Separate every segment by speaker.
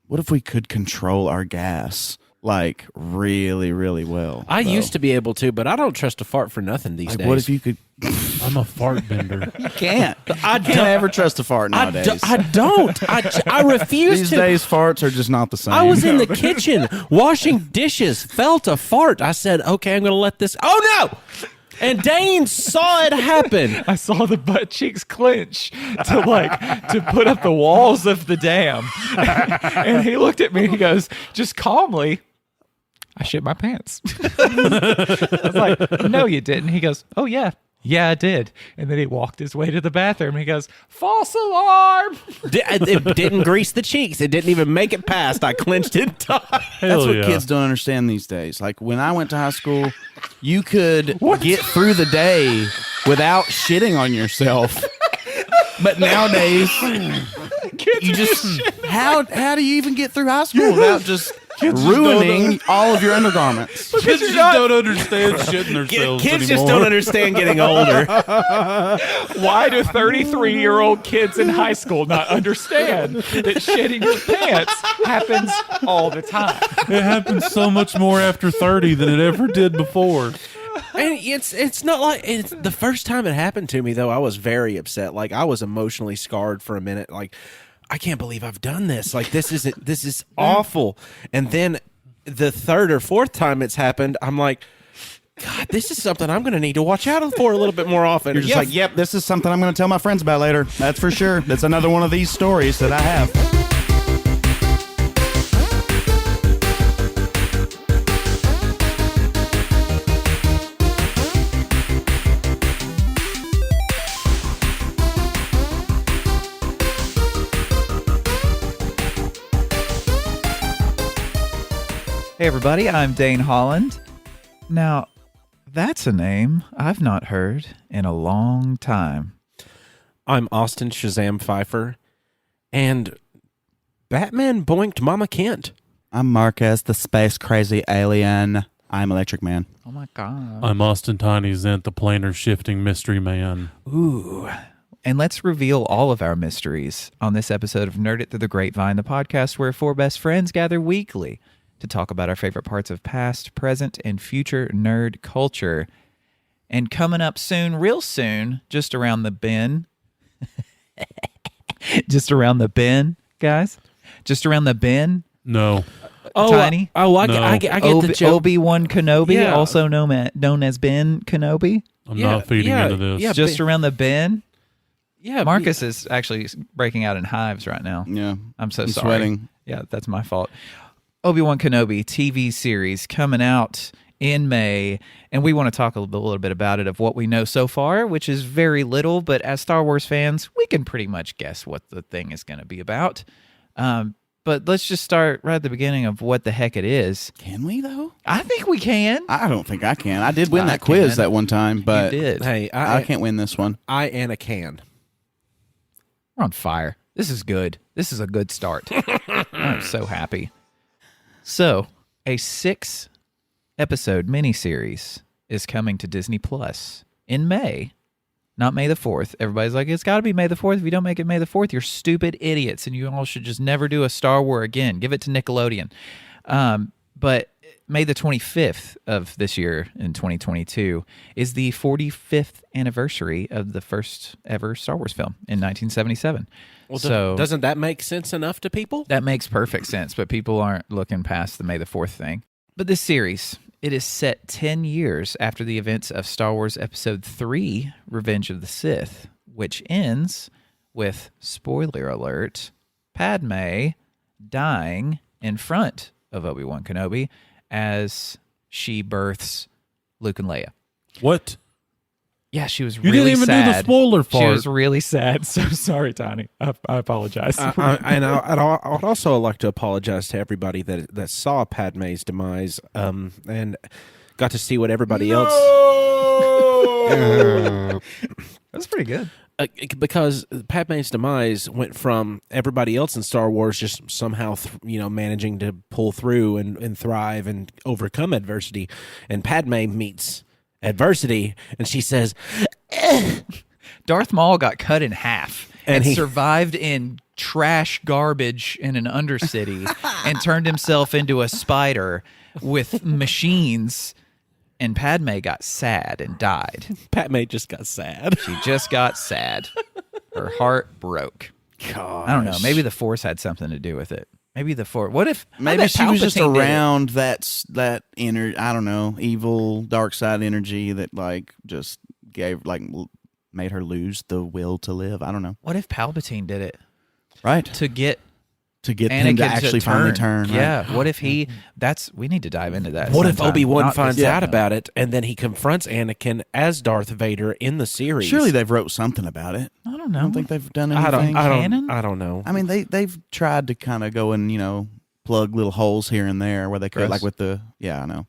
Speaker 1: what if we could control our gas like really, really well?
Speaker 2: I used to be able to, but I don't trust a fart for nothing these days.
Speaker 1: What if you could?
Speaker 3: I'm a fart bender.
Speaker 1: You can't. I can't ever trust a fart nowadays.
Speaker 2: I don't. I refuse
Speaker 1: These
Speaker 2: to.
Speaker 1: days, farts are just not the same.
Speaker 2: I was in the kitchen washing dishes, felt a fart. I said, okay, I'm going to let this. Oh, no! And Dane saw it happen.
Speaker 4: I saw the butt cheeks clench to put up the walls of the dam. And he looked at me and he goes, just calmly, I shit my pants. I was like, no, you didn't. He goes, oh, yeah. Yeah, I did. And then he walked his way to the bathroom. He goes, false alarm.
Speaker 2: It didn't grease the cheeks. It didn't even make it past. I clenched it tight.
Speaker 1: That's what kids don't understand these days. Like when I went to high school, you could get through the day without shitting on yourself. But nowadays, you just how do you even get through high school without just ruining all of your undergarments?
Speaker 3: Kids just don't understand shitting themselves
Speaker 2: Kids
Speaker 3: anymore.
Speaker 2: just don't understand getting older.
Speaker 4: Why do 33-year-old kids in high school not understand that shitting your pants happens all the time?
Speaker 3: It happens so much more after 30 than it ever did before.
Speaker 2: And it's not like it's the first time it happened to me though. I was very upset. Like I was emotionally scarred for a minute. Like I can't believe I've done this. Like this is awful. And then the third or fourth time it's happened, I'm like, God, this is something I'm going to need to watch out for a little bit more often.
Speaker 1: You're just like, yep, this is something I'm going to tell my friends about later. That's for sure. That's another one of these stories that I have.
Speaker 4: Hey, everybody, I'm Dane Holland. Now, that's a name I've not heard in a long time.
Speaker 2: I'm Austin Shazam Pfeiffer, and Batman boinked Mama Kent.
Speaker 1: I'm Marcus, the space crazy alien. I'm Electric Man.
Speaker 4: Oh, my God.
Speaker 3: I'm Austin Tiny Zent, the planar shifting mystery man.
Speaker 4: Ooh. And let's reveal all of our mysteries on this episode of Nerd It Through the Grapevine, the podcast where four best friends gather weekly to talk about our favorite parts of past, present, and future nerd culture. And coming up soon, real soon, just around the bend. Just around the bend, guys. Just around the bend.
Speaker 3: No.
Speaker 4: Tiny.
Speaker 2: I get the joke.
Speaker 4: Obi-Wan Kenobi,
Speaker 2: Yeah.
Speaker 4: also known as Ben Kenobi.
Speaker 3: I'm not feeding into this.
Speaker 2: yeah.
Speaker 4: Just around the bend.
Speaker 2: Yeah,
Speaker 4: Marcus is actually breaking out in hives right now.
Speaker 1: Yeah.
Speaker 4: I'm so
Speaker 1: I'm
Speaker 4: sorry.
Speaker 1: sweating.
Speaker 4: Yeah, that's my fault. Obi-Wan Kenobi TV series coming out in May, and we want to talk a little bit about it, of what we know so far, which is very little, but as Star Wars fans, we can pretty much guess what the thing is going to be about. But let's just start right at the beginning of what the heck it is.
Speaker 1: Can we, though?
Speaker 4: I think we can.
Speaker 1: I don't think I can. I did win that
Speaker 4: can.
Speaker 1: quiz that one time, but
Speaker 4: You did.
Speaker 2: Hey,
Speaker 1: I can't win this one.
Speaker 2: and a can.
Speaker 4: We're on fire. This is good. This is a good start. I'm so happy. So, a 6-episode miniseries is coming to Disney Plus in May. Not May the 4th. Everybody's like, it's got to be May the 4th. If you don't make it May the 4th, you're stupid idiots, and you all should just never do a Star Wars again. Give it to Nickelodeon. But May the 25th of this year in 2022 is the 45th anniversary of the first ever Star Wars film in 1977.
Speaker 2: Well,
Speaker 4: so
Speaker 2: doesn't that make sense enough to people?
Speaker 4: that makes perfect sense, but people aren't looking past the May the 4th thing. But this series, it is set 10 years after the events of Star Wars Episode 3, Revenge of the Sith, which ends with, spoiler alert, Padme dying in front of Obi-Wan Kenobi as she births Luke and Leia.
Speaker 3: What?
Speaker 4: Yeah, she was
Speaker 3: You
Speaker 4: really
Speaker 3: didn't even
Speaker 4: sad.
Speaker 3: do the spoiler
Speaker 4: She
Speaker 3: part.
Speaker 4: was really sad. So sorry, Tony. I apologize.
Speaker 2: And I would also like to apologize to everybody that saw Padme's demise and got to see what everybody else.
Speaker 4: That's pretty good.
Speaker 2: Because Padme's demise went from everybody else in Star Wars just somehow, managing to pull through and thrive and overcome adversity, and Padme meets adversity, and she says,
Speaker 4: Darth Maul got cut in half and
Speaker 2: he
Speaker 4: survived in trash garbage in an undercity and turned himself into a spider with machines. And Padme got sad and died.
Speaker 2: Padme just got sad.
Speaker 4: She just got sad. Her heart broke.
Speaker 2: God,
Speaker 4: I don't know. Maybe the Force had something to do with it. Maybe the Force. What if
Speaker 1: Maybe she was just
Speaker 4: Palpatine did it?
Speaker 1: around that inner, I don't know, evil dark side energy that like just made her lose the will to live. I don't know.
Speaker 4: What if Palpatine did it
Speaker 1: Right.
Speaker 4: to get
Speaker 1: To get
Speaker 4: Anakin
Speaker 1: him to actually finally turn. Right?
Speaker 4: Yeah. What if he? We need to dive into that.
Speaker 2: What if
Speaker 4: sometime.
Speaker 2: Obi-Wan
Speaker 4: Not
Speaker 2: finds
Speaker 4: this
Speaker 2: out
Speaker 4: time.
Speaker 2: about it and then he confronts Anakin as Darth Vader in the series?
Speaker 1: Surely they've wrote something about it.
Speaker 4: I don't know.
Speaker 1: I don't think they've done
Speaker 2: I
Speaker 1: anything.
Speaker 2: I don't know.
Speaker 1: I mean, they've tried to kind of go and plug little holes here and there where they could,
Speaker 4: Chris?
Speaker 1: like with the I know,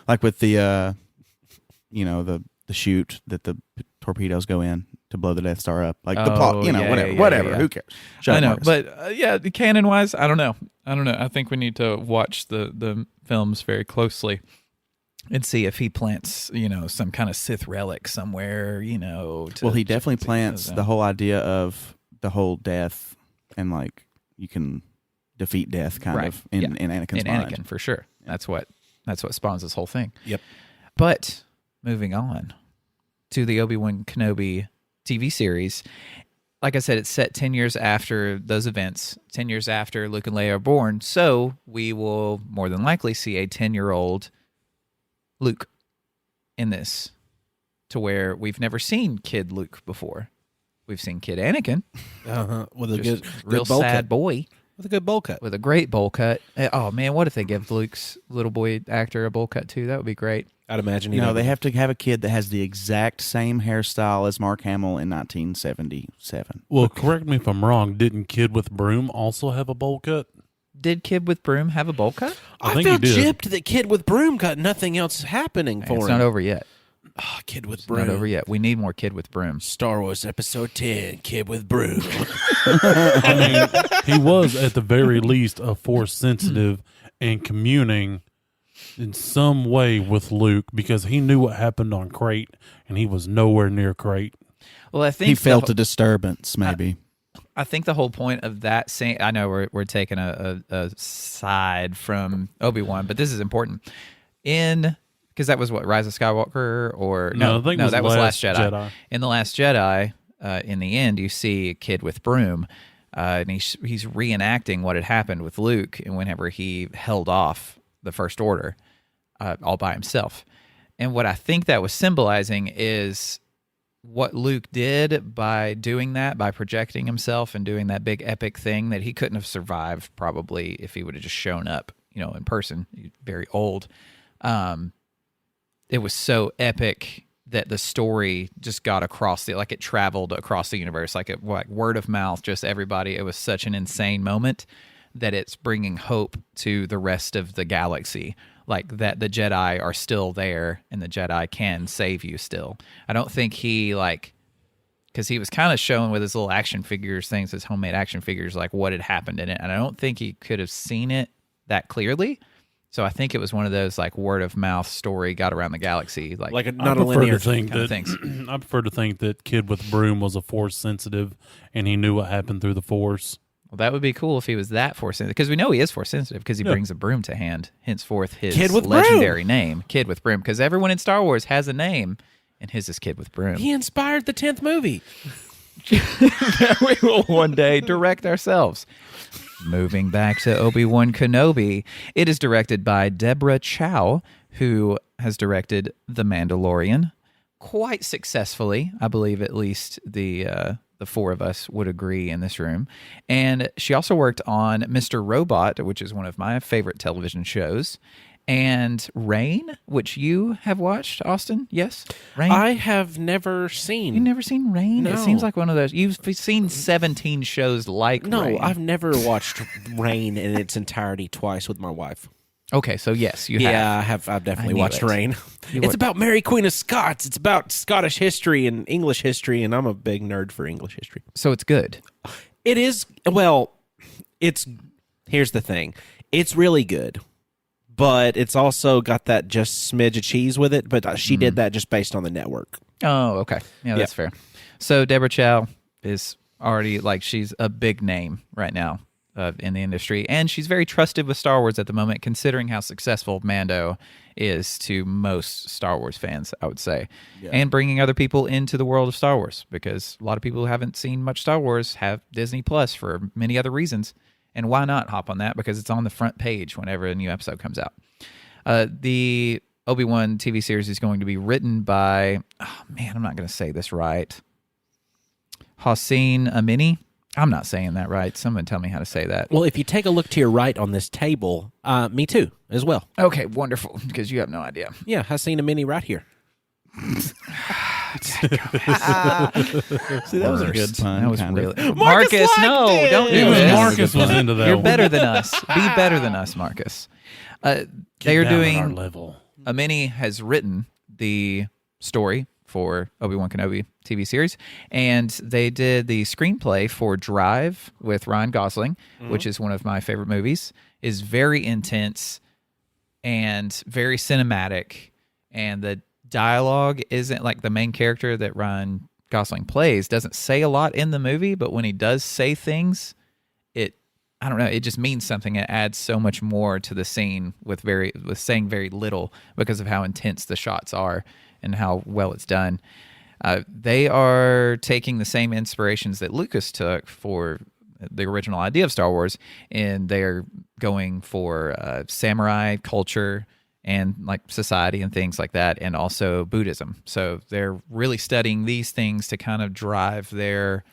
Speaker 1: like with the the chute that the torpedoes go in to blow the Death Star up, like the plot, whatever.
Speaker 4: yeah.
Speaker 1: Who cares? Shut
Speaker 4: I
Speaker 1: up,
Speaker 4: know,
Speaker 1: Marcus.
Speaker 4: but canon wise, I don't know. I think we need to watch the films very closely and see if he plants some kind of Sith relic somewhere.
Speaker 1: Well, he definitely plants the whole idea of the whole death and like you can defeat death kind of in Anakin's mind.
Speaker 4: Anakin for sure. That's what spawns this whole thing.
Speaker 2: Yep.
Speaker 4: But moving on to the Obi-Wan Kenobi TV series, like I said, it's set 10 years after those events, 10 years after Luke and Leia are born. So we will more than likely see a 10-year-old Luke in this, to where we've never seen kid Luke before. We've seen kid Anakin,
Speaker 2: With a
Speaker 4: just
Speaker 2: good
Speaker 4: real
Speaker 2: bowl
Speaker 4: sad
Speaker 2: cut.
Speaker 4: boy
Speaker 2: With a good bowl cut.
Speaker 4: with a great bowl cut. Oh man, what if they give Luke's little boy actor a bowl cut too? That would be great.
Speaker 2: I'd imagine.
Speaker 1: They have to have a kid that has the exact same hairstyle as Mark Hamill in 1977.
Speaker 3: Well, correct me if I'm wrong. Didn't Kid with Broom also have a bowl cut?
Speaker 4: Did Kid with Broom have a bowl cut?
Speaker 3: I
Speaker 2: I
Speaker 3: think he
Speaker 2: felt
Speaker 3: did.
Speaker 2: gypped that Kid with Broom got nothing else happening for
Speaker 4: It's
Speaker 2: him.
Speaker 4: not over yet.
Speaker 2: Oh, Kid with
Speaker 4: It's
Speaker 2: Broom.
Speaker 4: not over yet. We need more Kid with Broom.
Speaker 2: Star Wars Episode 10, Kid with Broom.
Speaker 3: I mean, he was at the very least a Force sensitive and communing in some way with Luke because he knew what happened on Crate and he was nowhere near Crate.
Speaker 4: Well, I think
Speaker 1: He felt a disturbance, maybe.
Speaker 4: I think the whole point of that scene, I know we're taking a side from Obi-Wan, but this is important. Because that was what, Rise of Skywalker? Or
Speaker 3: No, I think it was
Speaker 4: that was Last
Speaker 3: Last
Speaker 4: Jedi.
Speaker 3: Jedi.
Speaker 4: In The Last Jedi, in the end, you see a kid with broom, and he's reenacting what had happened with Luke and whenever he held off the First Order all by himself. And what I think that was symbolizing is what Luke did by doing that, by projecting himself and doing that big epic thing that he couldn't have survived probably if he would have just shown up, in person. He's very old. It was so epic that the story just got across it traveled across the universe, like word of mouth, just everybody. It was such an insane moment that it's bringing hope to the rest of the galaxy, like that the Jedi are still there and the Jedi can save you still. I don't think because he was kind of showing with his little action figures things, his homemade action figures, like what had happened in it. And I don't think he could have seen it that clearly. So I think it was one of those word of mouth story got around the galaxy, not
Speaker 3: I
Speaker 4: a
Speaker 3: prefer
Speaker 4: linear
Speaker 3: to think
Speaker 4: kind of
Speaker 3: that
Speaker 4: things.
Speaker 3: I prefer to think that Kid with Broom was a Force sensitive and he knew what happened through the Force.
Speaker 4: Well, that would be cool if he was that Force sensitive, because we know he is Force sensitive because he brings a broom to hand. Henceforth, his
Speaker 2: Kid with Broom.
Speaker 4: legendary name, Kid with Broom, because everyone in Star Wars has a name, and his is Kid with Broom.
Speaker 2: He inspired the 10th movie.
Speaker 4: We will one day direct ourselves. Moving back to Obi-Wan Kenobi, it is directed by Deborah Chow, who has directed The Mandalorian quite successfully. I believe at least the four of us would agree in this room. And she also worked on Mr. Robot, which is one of my favorite television shows, and Rain, which you have watched, Austin. Yes, Rain.
Speaker 2: I have never seen.
Speaker 4: You've never seen Rain?
Speaker 2: No.
Speaker 4: It seems like one of those. You've seen 17 shows like
Speaker 2: No,
Speaker 4: Rain.
Speaker 2: I've never watched Rain in its entirety twice with my wife.
Speaker 4: Okay, so yes, you have.
Speaker 2: Yeah, I have. I've definitely
Speaker 4: I knew
Speaker 2: watched
Speaker 4: it.
Speaker 2: Rain.
Speaker 4: You
Speaker 2: It's
Speaker 4: were-
Speaker 2: about Mary Queen of Scots. It's about Scottish history and English history, and I'm a big nerd for English history.
Speaker 4: So it's good.
Speaker 2: It is, well, here's the thing. It's really good, but it's also got that just smidge of cheese with it, but she did that just based on the network.
Speaker 4: Oh, okay. Yeah, that's fair. So Deborah Chow is already like she's a big name right now in the industry, and she's very trusted with Star Wars at the moment, considering how successful Mando is to most Star Wars fans, I would say, and bringing other people into the world of Star Wars, because a lot of people who haven't seen much Star Wars have Disney Plus for many other reasons, and why not hop on that, because it's on the front page whenever a new episode comes out. The Obi-Wan TV series is going to be written by, oh man, I'm not going to say this right, Hossein Amini. I'm not saying that right. Someone tell me how to say that.
Speaker 2: Well, if you take a look to your right on this table, me too, as well.
Speaker 4: Okay, wonderful, because you have no idea.
Speaker 2: Yeah, I've seen a mini right here.
Speaker 1: See, that was a good pun.
Speaker 4: That was
Speaker 1: kind of.
Speaker 4: really Marcus. No, don't do
Speaker 3: Even
Speaker 4: this.
Speaker 3: Marcus was into that.
Speaker 4: You're
Speaker 3: one.
Speaker 4: better than us. Be better than us, Marcus. They
Speaker 3: Get
Speaker 4: are
Speaker 3: down on our
Speaker 4: doing.
Speaker 3: level.
Speaker 4: Amini has written the story for Obi-Wan Kenobi TV series, and they did the screenplay for Drive with Ryan Gosling, which is one of my favorite movies. Is very intense and very cinematic, and the dialogue isn't like the main character that Ryan Gosling plays doesn't say a lot in the movie, but when he does say things, I don't know, it just means something. It adds so much more to the scene with saying very little, because of how intense the shots are and how well it's done. They are taking the same inspirations that Lucas took for the original idea of Star Wars, and they're going for samurai culture and like society and things like that, and also Buddhism. So they're really studying these things to kind of drive their.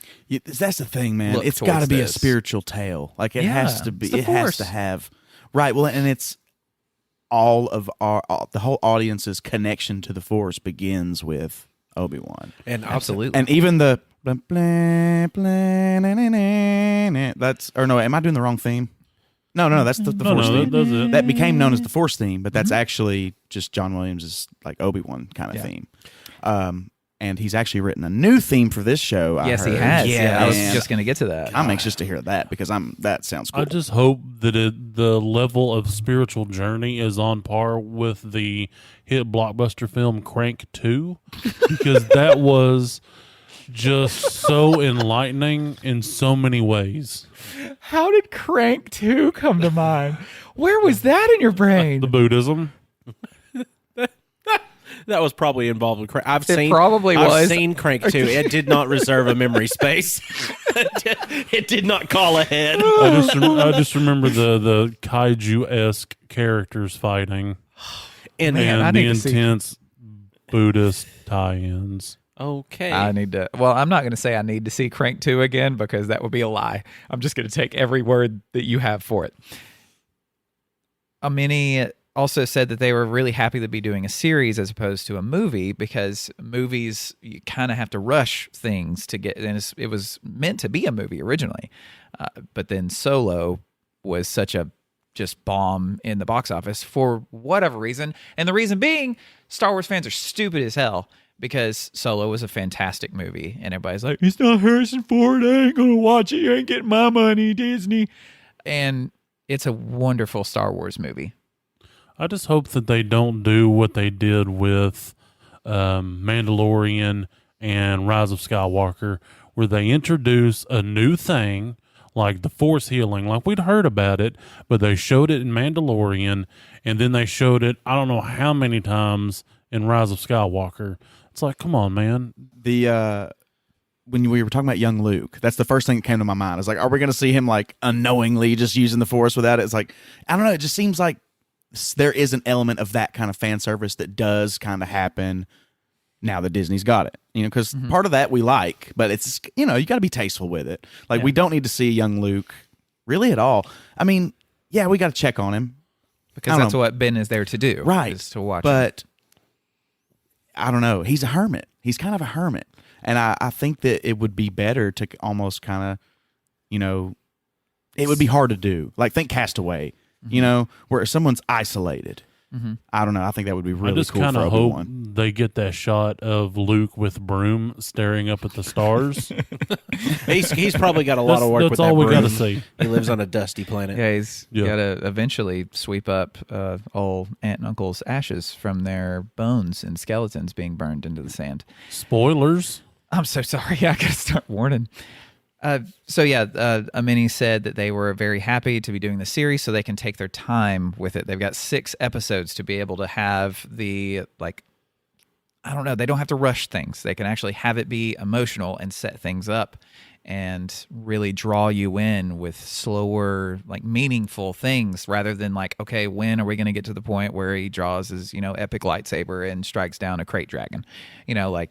Speaker 1: That's the thing, man.
Speaker 4: Look
Speaker 1: It's got to
Speaker 4: towards
Speaker 1: be a
Speaker 4: this.
Speaker 1: spiritual tale. Like it
Speaker 4: Yeah,
Speaker 1: has to be.
Speaker 4: it's the
Speaker 1: It has
Speaker 4: Force.
Speaker 1: to have. Right. Well, and it's all of the whole audience's connection to the Force begins with Obi-Wan,
Speaker 2: And
Speaker 4: Absolutely.
Speaker 1: and even the. That's or no? Am I doing the wrong theme? No, that's the
Speaker 3: No,
Speaker 1: Force
Speaker 3: no,
Speaker 1: theme.
Speaker 3: that's it.
Speaker 1: That became known as the Force theme, but that's actually just John Williams' like Obi-Wan kind of theme. And he's actually written a new theme for this show.
Speaker 4: Yes, he
Speaker 1: heard.
Speaker 4: has. Yeah, I was
Speaker 1: And
Speaker 4: just going to get to that.
Speaker 1: I'm anxious to hear that because that sounds cool.
Speaker 3: I just hope that the level of spiritual journey is on par with the hit blockbuster film Crank 2, because that was just so enlightening in so many ways.
Speaker 4: How did Crank 2 come to mind? Where was that in your brain?
Speaker 3: The Buddhism.
Speaker 2: that was probably involved with Crank. I've
Speaker 4: was.
Speaker 2: seen Crank 2. It did not reserve a memory space. It did not call ahead.
Speaker 3: I just remember the kaiju-esque characters fighting
Speaker 2: And
Speaker 4: Man, I
Speaker 3: and the
Speaker 4: need to see-
Speaker 3: intense Buddhist tie-ins.
Speaker 2: okay.
Speaker 4: I need to. Well, I'm not going to say I need to see Crank 2 again, because that would be a lie. I'm just going to take every word that you have for it. Amini also said that they were really happy to be doing a series as opposed to a movie, because movies, you kind of have to rush things to get, and it was meant to be a movie originally, but then Solo was such a just bomb in the box office for whatever reason, and the reason being Star Wars fans are stupid as hell, because Solo was a fantastic movie, and everybody's like, it's not Harrison Ford, I ain't gonna watch it, you ain't getting my money, Disney. And it's a wonderful Star Wars movie.
Speaker 3: I just hope that they don't do what they did with Mandalorian and Rise of Skywalker, where they introduce a new thing like the Force healing, like we'd heard about it, but they showed it in Mandalorian, and then they showed it I don't know how many times in Rise of Skywalker. It's like, come on, man.
Speaker 1: When we were talking about young Luke, that's the first thing that came to my mind. I was like, are we going to see him like unknowingly just using the Force without it? It's like, I don't know. It just seems like there is an element of that kind of fan service that does kind of happen now that Disney's got it, because part of that we like, but it's, you got to be tasteful with it. Like we don't need to see young Luke really at all. I mean, yeah, we got to check on him
Speaker 4: Because that's what Ben is there to do.
Speaker 1: right?
Speaker 4: Is to watch him.
Speaker 1: But I don't know. He's a hermit. He's kind of a hermit. And I think that it would be better to almost kind of, it would be hard to do. Like think Castaway, where someone's isolated. I don't know. I think that would be really
Speaker 3: I just
Speaker 1: cool for
Speaker 3: kind of hope
Speaker 1: Obi-Wan.
Speaker 3: they get that shot of Luke with broom staring up at the stars.
Speaker 2: He's probably got a lot of work
Speaker 3: That's
Speaker 2: with
Speaker 3: all
Speaker 2: that
Speaker 3: we
Speaker 2: broom.
Speaker 3: got to see.
Speaker 2: He lives on a dusty planet.
Speaker 4: Yeah, he's
Speaker 3: Yeah.
Speaker 4: got to eventually sweep up old aunt and uncle's ashes from their bones and skeletons being burned into the sand.
Speaker 3: Spoilers.
Speaker 4: I'm so sorry. I got to start warning. Amini said that they were very happy to be doing the series so they can take their time with it. They've got 6 episodes to be able to have the, like, I don't know, they don't have to rush things. They can actually have it be emotional and set things up and really draw you in with slower, like, meaningful things rather than like, okay, when are we going to get to the point where he draws his, epic lightsaber and strikes down a crate dragon? I'm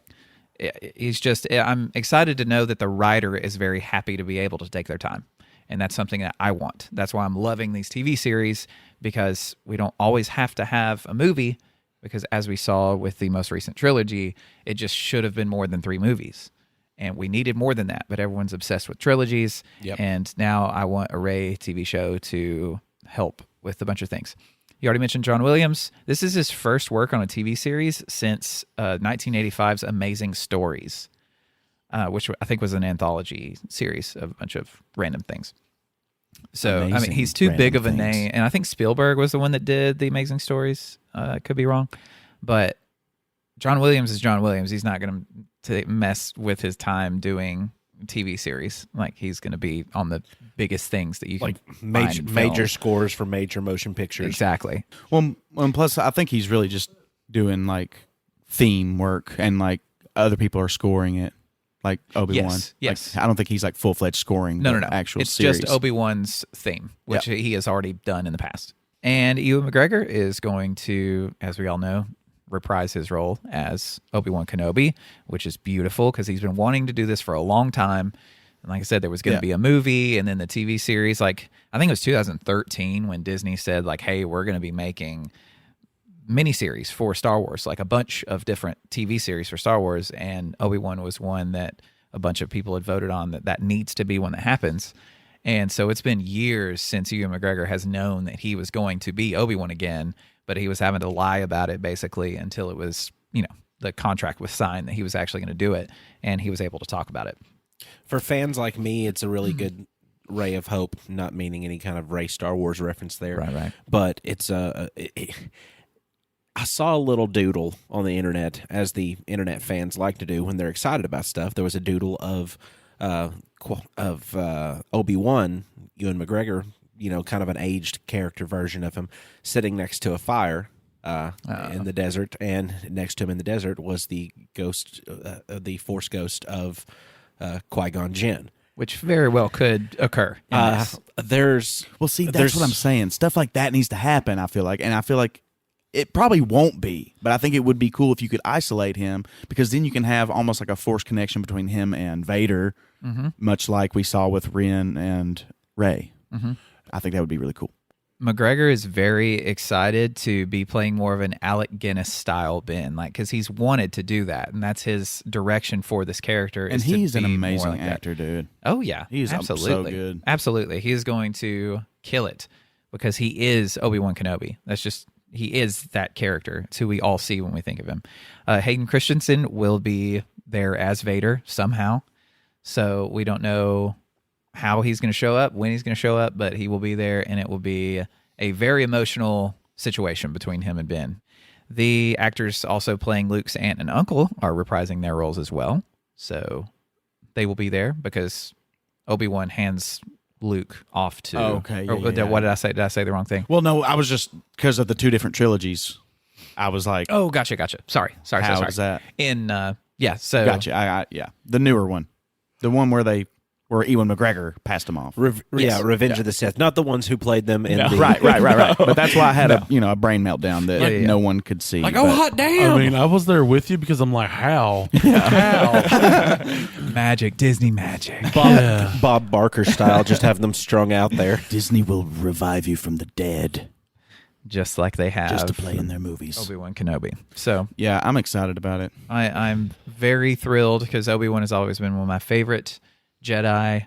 Speaker 4: excited to know that the writer is very happy to be able to take their time. And that's something that I want. That's why I'm loving these TV series, because we don't always have to have a movie, because as we saw with the most recent trilogy, it just should have been more than 3 movies. And we needed more than that, but everyone's obsessed with trilogies.
Speaker 2: Yep.
Speaker 4: And now I want a Ray TV show to help with a bunch of things. You already mentioned John Williams. This is his first work on a TV series since 1985's Amazing Stories, which I think was an anthology series of a bunch of random things. So,
Speaker 1: Amazing
Speaker 4: he's too big of a
Speaker 1: things.
Speaker 4: name. And I think Spielberg was the one that did the Amazing Stories. Could be wrong. But John Williams is John Williams. He's not going to mess with his time doing TV series. Like, he's going to be on the biggest things that you can
Speaker 2: Like
Speaker 4: find in
Speaker 2: major
Speaker 4: film.
Speaker 2: scores for major motion pictures.
Speaker 4: Exactly.
Speaker 1: Well, and plus, I think he's really just doing like theme work, and like other people are scoring it, like Obi-Wan.
Speaker 4: Yes.
Speaker 1: Like, I don't think he's like full-fledged scoring.
Speaker 4: No.
Speaker 1: the actual
Speaker 4: It's
Speaker 1: series.
Speaker 4: just Obi-Wan's theme, which he has already done in the past. And Ewan McGregor is going to, as we all know, reprise his role as Obi-Wan Kenobi, which is beautiful because he's been wanting to do this for a long time. And like I said, there was going to be a movie and then the TV series. Like, I think it was 2013 when Disney said, like, hey, we're going to be making miniseries for Star Wars, like a bunch of different TV series for Star Wars. And Obi-Wan was one that a bunch of people had voted on that needs to be one that happens. And so it's been years since Ewan McGregor has known that he was going to be Obi-Wan again, but he was having to lie about it basically until it was, the contract was signed that he was actually going to do it, and he was able to talk about it.
Speaker 2: For fans like me, it's a really good ray of hope, not meaning any kind of Ray Star Wars reference there.
Speaker 4: Right.
Speaker 2: But it's I saw a little doodle on the internet, as the internet fans like to do when they're excited about stuff. There was a doodle of Obi-Wan, Ewan McGregor, kind of an aged character version of him, sitting next to a fire in the desert, and next to him in the desert was the ghost, the Force ghost of Qui-Gon Jinn.
Speaker 4: Which very well could occur.
Speaker 1: Well, see, that's what I'm saying. Stuff like that needs to happen, I feel like. And I feel like it probably won't be, but I think it would be cool if you could isolate him, because then you can have almost like a Force connection between him and Vader, much like we saw with Ren and Rey. I think that would be really cool.
Speaker 4: McGregor is very excited to be playing more of an Alec Guinness style Ben, like, because he's wanted to do that, and that's his direction for this character.
Speaker 1: And
Speaker 4: is to
Speaker 1: he's an
Speaker 4: be more
Speaker 1: amazing
Speaker 4: like that.
Speaker 1: actor, dude.
Speaker 4: Oh yeah,
Speaker 1: He's
Speaker 4: absolutely
Speaker 1: so good.
Speaker 4: Absolutely, he is going to kill it because he is Obi-Wan Kenobi. He is that character. It's who we all see when we think of him. Hayden Christensen will be there as Vader somehow, so we don't know how he's going to show up, when he's going to show up, but he will be there, and it will be a very emotional situation between him and Ben. The actors also playing Luke's aunt and uncle are reprising their roles as well, so they will be there because Obi-Wan hands Luke off to...
Speaker 1: Oh, okay, yeah,
Speaker 4: or,
Speaker 1: yeah.
Speaker 4: What did I say? Did I say the wrong thing?
Speaker 1: Well, no, I was just, because of the 2 different trilogies, I was like,
Speaker 4: Oh, gotcha. Sorry.
Speaker 1: how is that?
Speaker 4: In, so...
Speaker 1: Gotcha. Yeah. The newer one. The one where Ewan McGregor passed him off.
Speaker 2: Revenge of the Sith, not the ones who played them in the...
Speaker 1: Right. But that's why I had a brain meltdown that no one could see.
Speaker 2: Like,
Speaker 1: but-
Speaker 2: hot damn!
Speaker 3: I mean, I was there with you because I'm like, how? How?
Speaker 4: Magic, Disney magic.
Speaker 2: Bob Barker style, just have them strung out there.
Speaker 1: Disney will revive you from the dead
Speaker 4: Just like they have
Speaker 1: just to play in their movies.
Speaker 4: Obi-Wan Kenobi. So
Speaker 1: Yeah, I'm excited about it.
Speaker 4: I'm very thrilled because Obi-Wan has always been one of my favorite Jedi,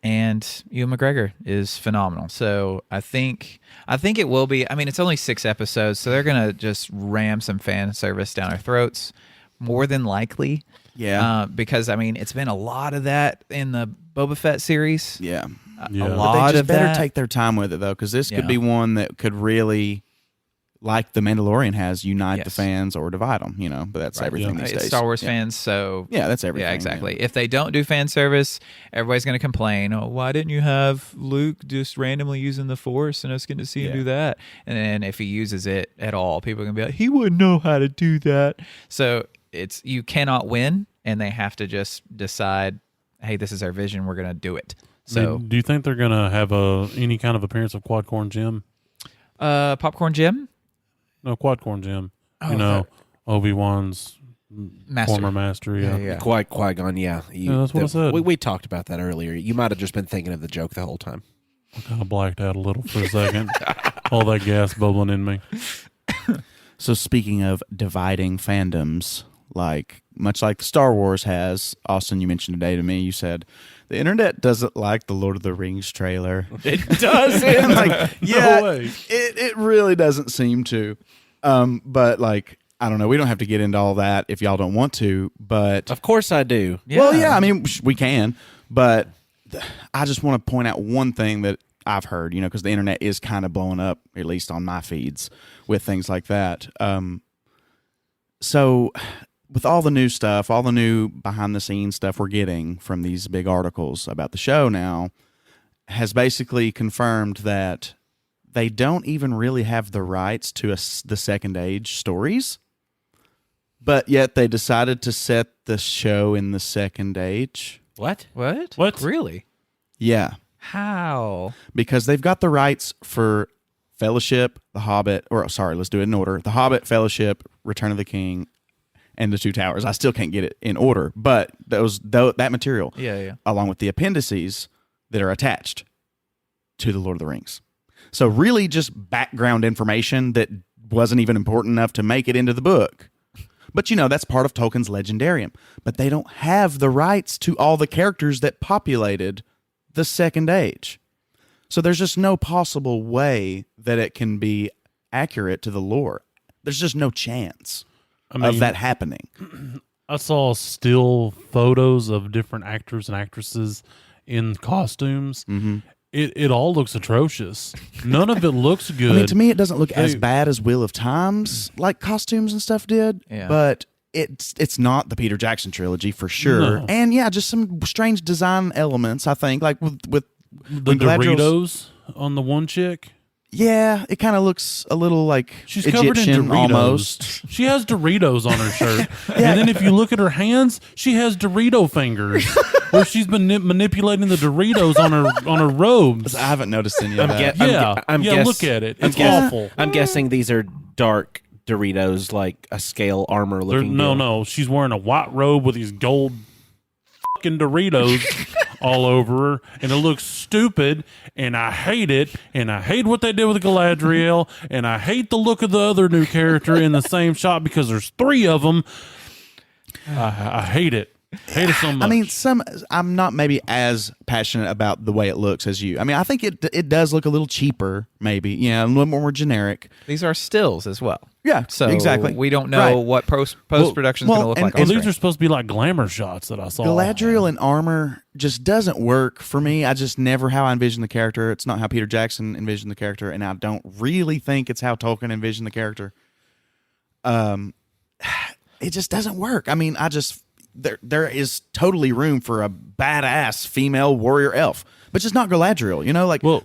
Speaker 4: and Ewan McGregor is phenomenal. So I think it will be. I mean, it's only 6 episodes, so they're gonna just ram some fan service down our throats, more than likely.
Speaker 1: Yeah.
Speaker 4: Because I mean, it's been a lot of that in the Boba Fett series.
Speaker 1: Yeah.
Speaker 3: Yeah.
Speaker 4: A
Speaker 3: But
Speaker 4: lot
Speaker 1: But they just
Speaker 4: of
Speaker 1: better
Speaker 4: that.
Speaker 1: take their time with it, though, because this
Speaker 4: Yeah.
Speaker 1: could be one that could really like the Mandalorian has, unite the
Speaker 4: Yes.
Speaker 1: fans or divide them, but that's everything these
Speaker 4: It's
Speaker 1: days.
Speaker 4: Star Wars fans, so
Speaker 1: Yeah, that's everything.
Speaker 4: yeah, exactly. If they don't do fan service, everybody's going to complain. Oh, why didn't you have Luke just randomly using the Force and us getting to see him do that? And then if he uses it at all, people are going to be like, he wouldn't know how to do that. So you cannot win, and they have to just decide, hey, this is our vision. We're going to do it. So,
Speaker 3: do you think they're gonna have any kind of appearance of Quad Corn Jim?
Speaker 4: Popcorn Jim,
Speaker 3: No, Quad Corn Jim.
Speaker 4: Oh,
Speaker 3: Obi-Wan's
Speaker 4: Master.
Speaker 3: former master. Yeah.
Speaker 2: Qui-Gon, yeah.
Speaker 3: that's what I said.
Speaker 2: We talked about that earlier. You might have just been thinking of the joke the whole time.
Speaker 3: I kind of blacked out a little for a second. All that gas bubbling in me.
Speaker 1: So speaking of dividing fandoms, much like Star Wars has, Austin, you mentioned today to me, you said the internet doesn't like the Lord of the Rings trailer.
Speaker 2: It does.
Speaker 1: I'm like, yeah,
Speaker 3: way.
Speaker 1: it really doesn't seem to. But I don't know. We don't have to get into all that if y'all don't want to. But
Speaker 2: Of course I do.
Speaker 1: well, yeah. I mean, we can. But I just want to point out one thing that I've heard. Because the internet is kind of blowing up, at least on my feeds, with things like that. So with all the new stuff, all the new behind the scenes stuff we're getting from these big articles about the show now, has basically confirmed that they don't even really have the rights to the Second Age stories, but yet they decided to set the show in the Second Age.
Speaker 2: What?
Speaker 3: What?
Speaker 4: Really?
Speaker 1: Yeah,
Speaker 4: How?
Speaker 1: because they've got the rights for Fellowship, The Hobbit, let's do it in order. The Hobbit, Fellowship, Return of the King, and The Two Towers. I still can't get it in order, but that material,
Speaker 4: Yeah.
Speaker 1: along with the appendices that are attached to the Lord of the Rings. So really just background information that wasn't even important enough to make it into the book. But that's part of Tolkien's Legendarium. But they don't have the rights to all the characters that populated the Second Age. So there's just no possible way that it can be accurate to the lore. There's just no chance of that happening.
Speaker 3: I saw still photos of different actors and actresses in costumes. Mm-hmm. It all looks atrocious. None of it looks good.
Speaker 1: I mean, to me, it doesn't look as bad as Wheel of Time's costumes and stuff did.
Speaker 4: Yeah.
Speaker 1: But it's not the Peter Jackson trilogy for sure.
Speaker 3: No.
Speaker 1: And yeah, just some strange design elements. I think with
Speaker 3: the Doritos on the one chick.
Speaker 1: Yeah, it kind of looks a little like
Speaker 3: She's
Speaker 1: Egyptian
Speaker 3: covered in Doritos.
Speaker 1: almost.
Speaker 3: She has Doritos on her shirt. And then if you look at her hands, she has Dorito fingers where she's been manipulating the Doritos on her robes.
Speaker 1: I haven't noticed any of that.
Speaker 3: Look at it. It's awful.
Speaker 2: I'm guessing these are dark Doritos, like a scale armor looking.
Speaker 3: No. She's wearing a white robe with these gold fucking Doritos all over her, and it looks stupid, and I hate it, and I hate what they did with Galadriel, and I hate the look of the other new character in the same shot because there's 3 of them. I hate it. Hate it so much.
Speaker 1: I mean, I'm not maybe as passionate about the way it looks as you. I mean, I think it does look a little cheaper, maybe. A little more generic.
Speaker 4: These are stills as well.
Speaker 1: Yeah,
Speaker 4: So
Speaker 1: exactly.
Speaker 4: we don't know
Speaker 1: Right.
Speaker 4: what post-production is going to look like on
Speaker 3: well, these
Speaker 4: screen.
Speaker 3: are supposed to be like glamour shots that I saw.
Speaker 1: Galadriel in armor just doesn't work for me. I just never how I envision the character. It's not how Peter Jackson envisioned the character, and I don't really think it's how Tolkien envisioned the character. It just doesn't work. I mean, there is totally room for a badass female warrior elf, but just not Galadriel.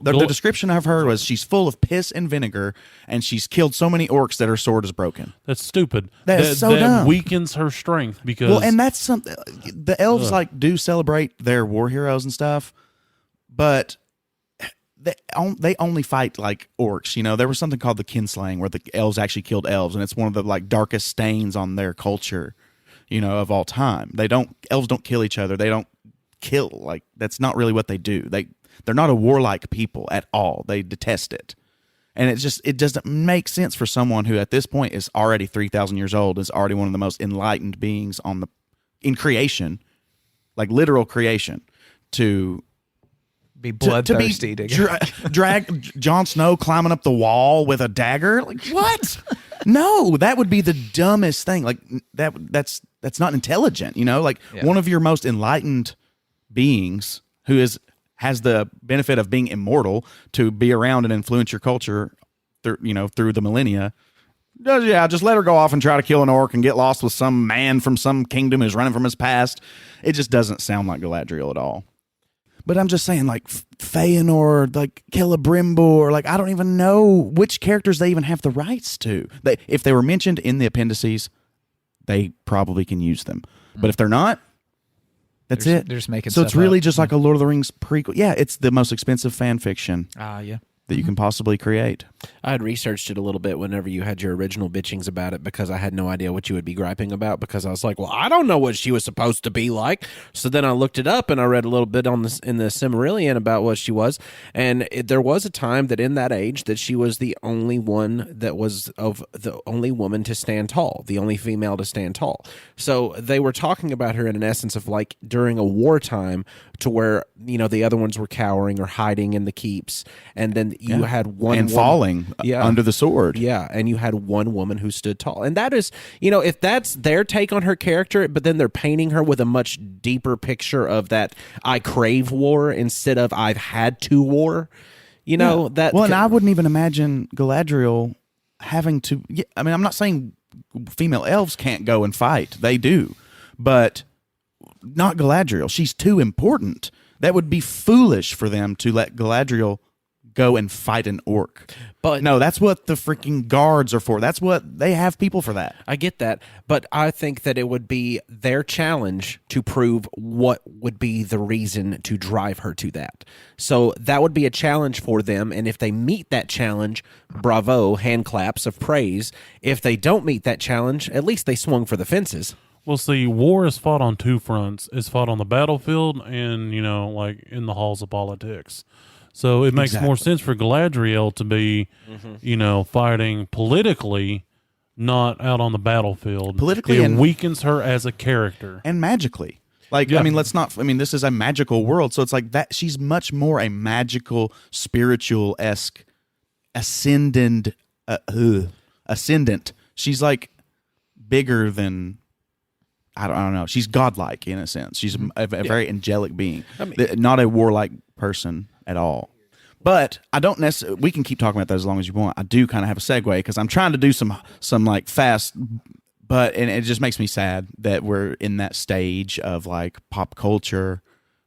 Speaker 1: The description I've heard was she's full of piss and vinegar, and she's killed so many orcs that her sword is broken.
Speaker 3: That's stupid.
Speaker 1: That is so dumb.
Speaker 3: That weakens her strength because
Speaker 1: And that's something the elves do celebrate their war heroes and stuff, but they only fight like orcs. There was something called the kinslaying where the elves actually killed elves, and it's one of the darkest stains on their culture, of all time. Elves don't kill each other. They don't kill. That's not really what they do. They're not a warlike people at all. They detest it. And it doesn't make sense for someone who at this point is already 3,000 years old, is already one of the most enlightened beings in creation, like literal creation, to
Speaker 4: Be bloodthirsty.
Speaker 1: drag Jon Snow climbing up the wall with a dagger. What? No, that would be the dumbest thing. That's not intelligent. One of your most enlightened beings who has the benefit of being immortal to be around and influence your culture through the millennia. Yeah, just let her go off and try to kill an orc and get lost with some man from some kingdom who's running from his past. It just doesn't sound like Galadriel at all. But I'm just saying, like, Feanor, like, Celebrimbor, like, I don't even know which characters they even have the rights to. If they were mentioned in the appendices, they probably can use them. But if they're not, that's it.
Speaker 4: They're just making
Speaker 1: so it's
Speaker 4: stuff
Speaker 1: really
Speaker 4: up.
Speaker 1: just like a Lord of the Rings prequel. Yeah, it's the most expensive fan fiction
Speaker 4: Yeah.
Speaker 1: that you can possibly create.
Speaker 2: I had researched it a little bit whenever you had your original bitchings about it because I had no idea what you would be griping about because I was like, well, I don't know what she was supposed to be like. So then I looked it up and I read a little bit on this in the Silmarillion about what she was. And there was a time that in that age that she was the only one that was of the only woman to stand tall, the only female to stand tall. So they were talking about her in an essence of like during a wartime to where, the other ones were cowering or hiding in the keeps. And then you had one
Speaker 1: and
Speaker 2: woman,
Speaker 1: falling under the sword.
Speaker 2: yeah, and you had one woman who stood tall. And that is, if that's their take on her character, but then they're painting her with a much deeper picture of that I crave war instead of I've had to war, that...
Speaker 1: Well, and I wouldn't even imagine Galadriel having to... I mean, I'm not saying female elves can't go and fight. They do. But not Galadriel. She's too important. That would be foolish for them to let Galadriel go and fight an orc.
Speaker 2: But
Speaker 1: no, that's what the freaking guards are for. That's what they have people for that.
Speaker 2: I get that, but I think that it would be their challenge to prove what would be the reason to drive her to that. So that would be a challenge for them, and if they meet that challenge, bravo, hand claps of praise. If they don't meet that challenge, at least they swung for the fences.
Speaker 3: Well, see, war is fought on two fronts. It's fought on the battlefield and, like in the halls of politics. So it makes more sense for Galadriel to be, fighting politically, not out on the battlefield.
Speaker 1: Politically,
Speaker 3: it weakens her as a character.
Speaker 1: And magically. Like,
Speaker 3: Yeah.
Speaker 1: this is a magical world. So it's like that. She's much more a magical, spiritual-esque, ascendant. She's like bigger than... I don't know. She's godlike in a sense. She's a very angelic being, not a warlike person at all. But I don't necessarily. We can keep talking about that as long as you want. I do kind of have a segue because I'm trying to do some like fast, and it just makes me sad that we're in that stage of like pop culture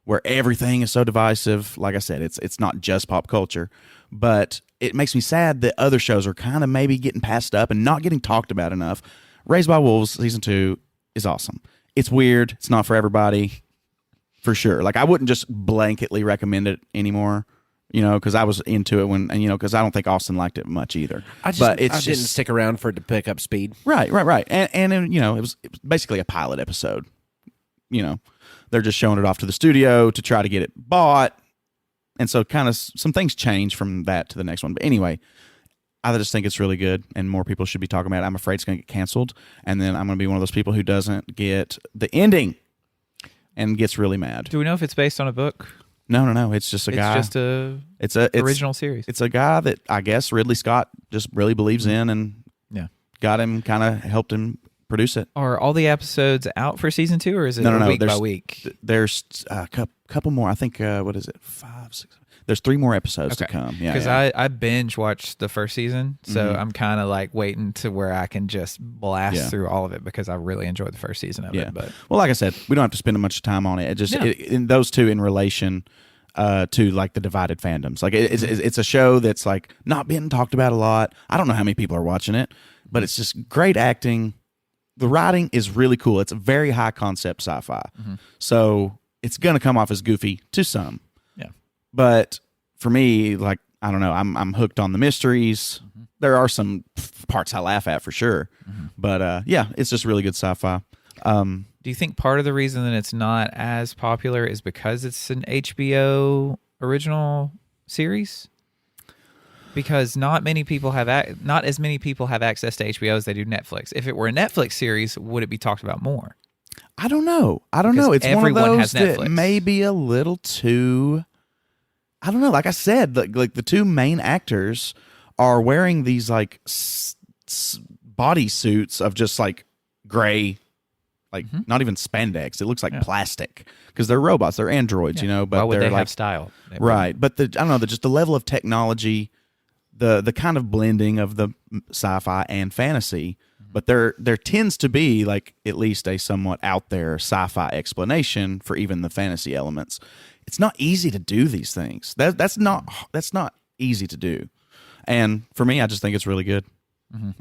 Speaker 1: where everything is so divisive. Like I said, it's not just pop culture, but it makes me sad that other shows are kind of maybe getting passed up and not getting talked about enough. Raised by Wolves season 2 is awesome. It's weird. It's not for everybody, for sure. Like I wouldn't just blanketly recommend it anymore, because I was into it because I don't think Austin liked it much either.
Speaker 2: I didn't stick around for it to pick up speed.
Speaker 1: Right. And it was basically a pilot episode. They're just showing it off to the studio to try to get it bought, and so kind of some things change from that to the next one. But anyway. I just think it's really good, and more people should be talking about it. I'm afraid it's going to get canceled, and then I'm going to be one of those people who doesn't get the ending and gets really mad.
Speaker 4: Do we know if it's based on a book?
Speaker 1: No. It's just a guy.
Speaker 4: It's just a original series.
Speaker 1: It's a guy that I guess Ridley Scott just really believes in, and got him, kind of helped him produce it.
Speaker 4: Are all the episodes out for season 2, or is it week by week?
Speaker 1: There's a couple more. I think, what is it, 5, 6... There's 3 more episodes to come. Yeah,
Speaker 4: because I binge watched the first season, so I'm kind of like waiting to where I can just blast through all of it because I really enjoyed the first season of it. But
Speaker 1: well, like I said, we don't have to spend much time on it. It just in those two in relation to like the divided fandoms. Like it's a show that's like not being talked about a lot. I don't know how many people are watching it, but it's just great acting. The writing is really cool. It's a very high concept sci-fi, so it's gonna come off as goofy to some. But for me, like, I don't know, I'm hooked on the mysteries. There are some parts I laugh at for sure. But it's just really good sci-fi.
Speaker 4: Do you think part of the reason that it's not as popular is because it's an HBO original series? Because not as many people have access to HBO as they do Netflix. If it were a Netflix series, would it be talked about more?
Speaker 1: I don't know. It's one of those that may be a little too... I don't know. Like I said, like the 2 main actors are wearing these like body suits of just like gray, like not even spandex. It looks like plastic because they're robots. They're androids, But
Speaker 4: why would
Speaker 1: they're
Speaker 4: they
Speaker 1: like
Speaker 4: have style?
Speaker 1: Right. But I don't know. Just the level of technology the kind of blending of the sci-fi and fantasy. But there tends to be like at least a somewhat out there sci-fi explanation for even the fantasy elements. It's not easy to do these things. That's not easy to do. And for me, I just think it's really good.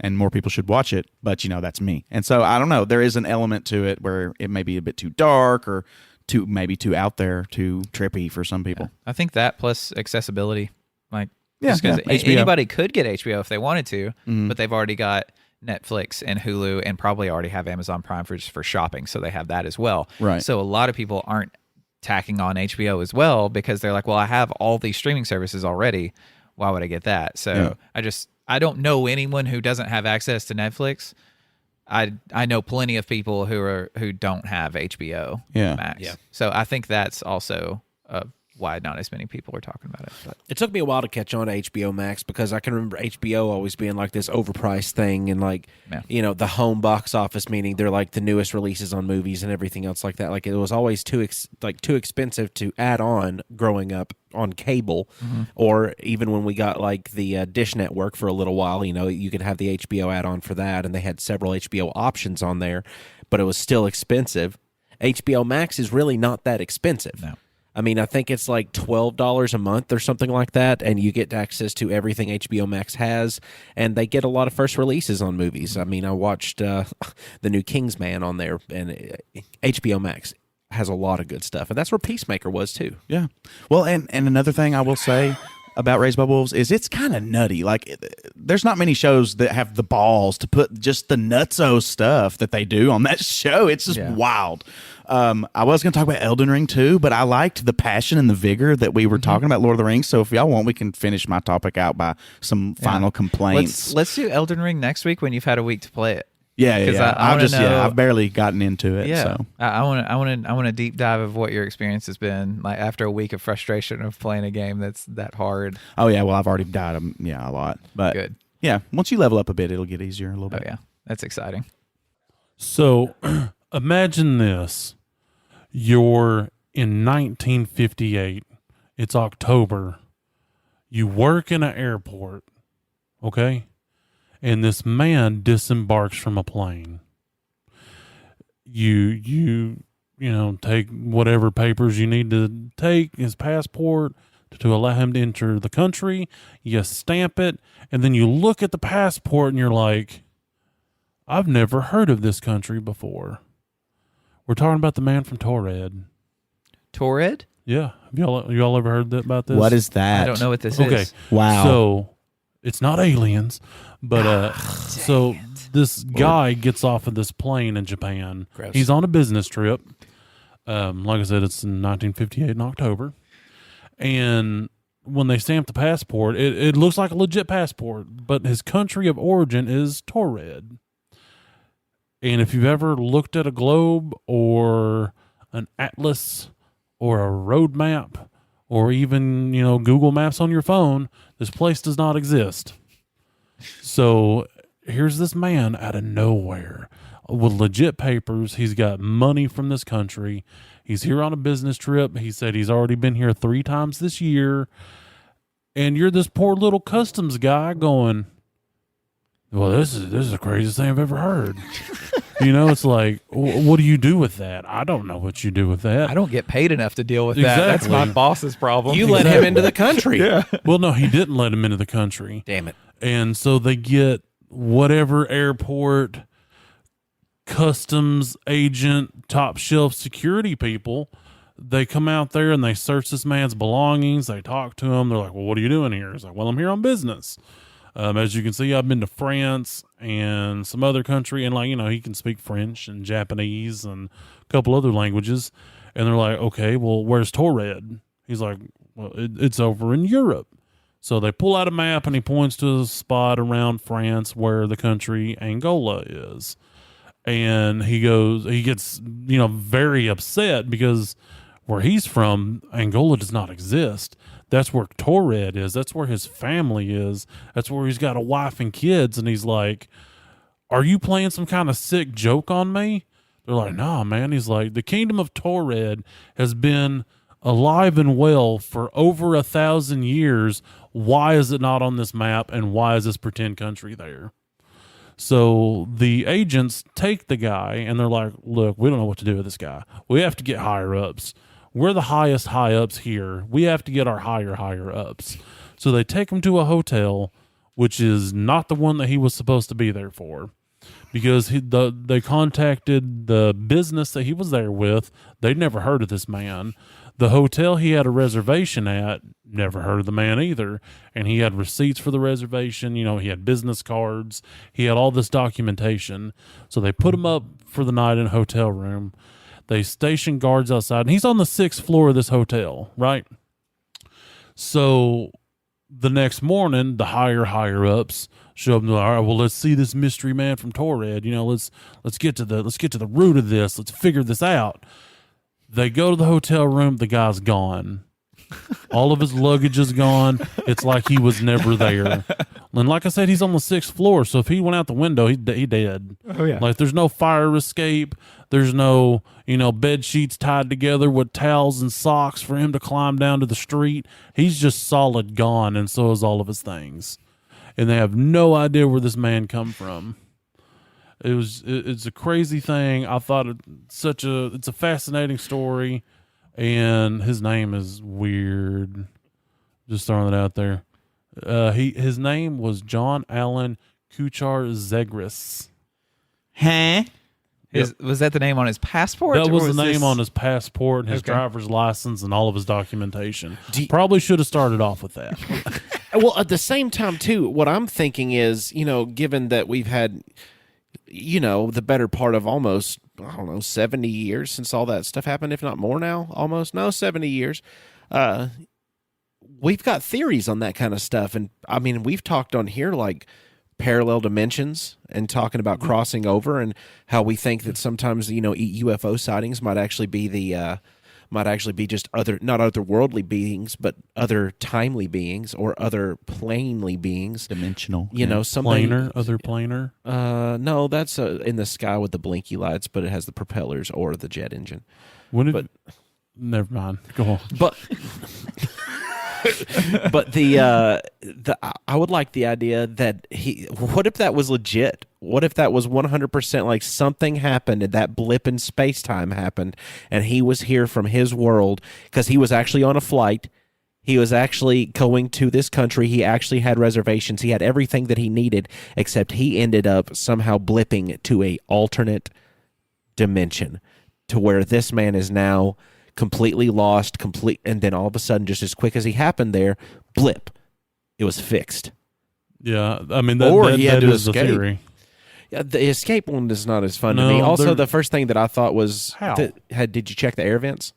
Speaker 1: And more people should watch it, but that's me. And so I don't know, there is an element to it where it may be a bit too dark or maybe too out there, too trippy for some people.
Speaker 4: I think that plus accessibility, like
Speaker 1: Yeah,
Speaker 4: just because
Speaker 1: HBO.
Speaker 4: anybody could get HBO if they wanted to, but they've already got Netflix and Hulu and probably already have Amazon Prime for shopping, so they have that as well.
Speaker 1: Right.
Speaker 4: So a lot of people aren't tacking on HBO as well because they're like, well, I have all these streaming services already. Why would I get that? So I don't know anyone who doesn't have access to Netflix. I know plenty of people who don't have HBO Max.
Speaker 2: Yeah.
Speaker 4: So I think that's also why not as many people are talking about it. But
Speaker 2: It took me a while to catch on to HBO Max because I can remember HBO always being like this overpriced thing and like, the home box office, meaning they're like the newest releases on movies and everything else like that. Like it was always too expensive to add on growing up on cable, or even when we got like the Dish Network for a little while, you could have the HBO add-on for that, and they had several HBO options on there, but it was still expensive. HBO Max is really not that expensive.
Speaker 4: No.
Speaker 2: I mean, I think it's like $12 a month or something like that, and you get access to everything HBO Max has, and they get a lot of first releases on movies. I mean, I watched the new Kingsman on there, and HBO Max has a lot of good stuff, and that's where Peacemaker was too.
Speaker 1: Yeah. Well, and another thing I will say about Raised by Wolves is it's kind of nutty. Like, there's not many shows that have the balls to put just the nutso stuff that they do on that show. It's just wild. I was going to talk about Elden Ring too, but I liked the passion and the vigor that we were talking about Lord of the Rings. So if y'all want, we can finish my topic out by some final complaints.
Speaker 4: let's do Elden Ring next week when you've had a week to play it.
Speaker 1: Yeah.
Speaker 4: I
Speaker 1: I've barely gotten into it.
Speaker 4: Yeah,
Speaker 1: So.
Speaker 4: I want to deep dive of what your experience has been like after a week of frustration of playing a game that's that hard.
Speaker 1: Oh yeah. Well, I've already died a lot, but
Speaker 4: Good.
Speaker 1: Yeah. Once you level up a bit, it'll get easier a little
Speaker 4: Oh
Speaker 1: bit.
Speaker 4: yeah, that's exciting.
Speaker 3: So imagine this. You're in 1958. It's October. You work in an airport, okay? And this man disembarks from a plane. You take whatever papers you need to take, his passport, to allow him to enter the country. You stamp it, and then you look at the passport and you're like, I've never heard of this country before. We're talking about the man from Taured.
Speaker 4: Taured?
Speaker 3: Yeah. Have y'all ever heard about this?
Speaker 1: What is that?
Speaker 4: I don't know what this
Speaker 3: Okay.
Speaker 4: is.
Speaker 1: Wow.
Speaker 3: So it's not aliens, but so this guy gets off of this plane in Japan.
Speaker 2: Gross.
Speaker 3: He's on a business trip. Like I said, it's in 1958 in October. And when they stamp the passport, it looks like a legit passport, but his country of origin is Taured. And if you've ever looked at a globe or an atlas or a road map or even, Google Maps on your phone, this place does not exist. So here's this man out of nowhere with legit papers. He's got money from this country. He's here on a business trip. He said he's already been here 3 times this year. And you're this poor little customs guy going, well, this is the craziest thing I've ever heard. It's like, what do you do with that? I don't know what you do with that.
Speaker 4: I don't get paid enough to deal with that. That's
Speaker 3: Exactly.
Speaker 4: my boss's problem.
Speaker 2: You let him into the country.
Speaker 3: Well, no, he didn't let him into the country.
Speaker 2: Damn it.
Speaker 3: And so they get whatever airport, customs agent, top shelf security people. They come out there and they search this man's belongings. They talk to him. They're like, well, what are you doing here? He's like, well, I'm here on business. As you can see, I've been to France and some other country, and he can speak French and Japanese and a couple other languages. And they're like, okay, well, where's Taured? He's like, well, it's over in Europe. So they pull out a map and he points to a spot around France where the country Angola is. And he gets, very upset because where he's from, Angola does not exist. That's where Taured is. That's where his family is. That's where he's got a wife and kids. And he's like, are you playing some kind of sick joke on me? They're like, nah, man. He's like, the kingdom of Taured has been alive and well for over 1,000 years. Why is it not on this map, and why is this pretend country there? So the agents take the guy, and they're like, look, we don't know what to do with this guy. We have to get higher ups. We're the highest high ups here. We have to get our higher ups. So they take him to a hotel, which is not the one that he was supposed to be there for, because they contacted the business that he was there with. They'd never heard of this man. The hotel he had a reservation at, never heard of the man either. And he had receipts for the reservation. You know, he had business cards. He had all this documentation. So they put him up for the night in a hotel room. They stationed guards outside. And he's on the 6th floor of this hotel, right? So the next morning, the higher ups show up and they're like, all right, well, let's see this mystery man from Taured. You know, let's get to the root of this. Let's figure this out. They go to the hotel room. The guy's gone. All of his luggage is gone. It's like he was never there. And like I said, he's on the 6th floor. So if he went out the window, he dead.
Speaker 4: Oh, yeah.
Speaker 3: Like there's no fire escape. There's no, bed sheets tied together with towels and socks for him to climb down to the street. He's just solid gone, and so is all of his things. And they have no idea where this man come from. It's a crazy thing. I thought it's a fascinating story, and his name is weird. Just throwing it out there. His name was John Allen Kuchar Zegras.
Speaker 4: Huh? Was that the name on his passport?
Speaker 3: That was the name on his passport and his driver's license and all of his documentation. Probably should have started off with that.
Speaker 2: Well, at the same time, too, what I'm thinking is, given that we've had, the better part of almost, 70 years since all that stuff happened, if not more now, almost. No, 70 years. We've got theories on that kind of stuff. And, we've talked on here, like, parallel dimensions and talking about crossing over and how we think that sometimes UFO sightings might actually be just not otherworldly beings, but other timely beings or other planely beings,
Speaker 1: dimensional.
Speaker 2: Something
Speaker 3: other planar.
Speaker 2: No, that's in the sky with the blinky lights, but it has the propellers or the jet engine.
Speaker 3: Never mind. Go on.
Speaker 2: But I would like the idea that what if that was legit? What if that was 100% like something happened and that blip in space-time happened and he was here from his world because he was actually on a flight. He was actually going to this country. He actually had reservations. He had everything that he needed, except he ended up somehow blipping to a alternate dimension to where this man is now completely lost, and then all of a sudden, just as quick as he happened there, blip, it was fixed.
Speaker 3: Yeah, that is the theory.
Speaker 2: Yeah, the escape one is not as fun to me. Also, the first thing that I thought was, did you check the air vents?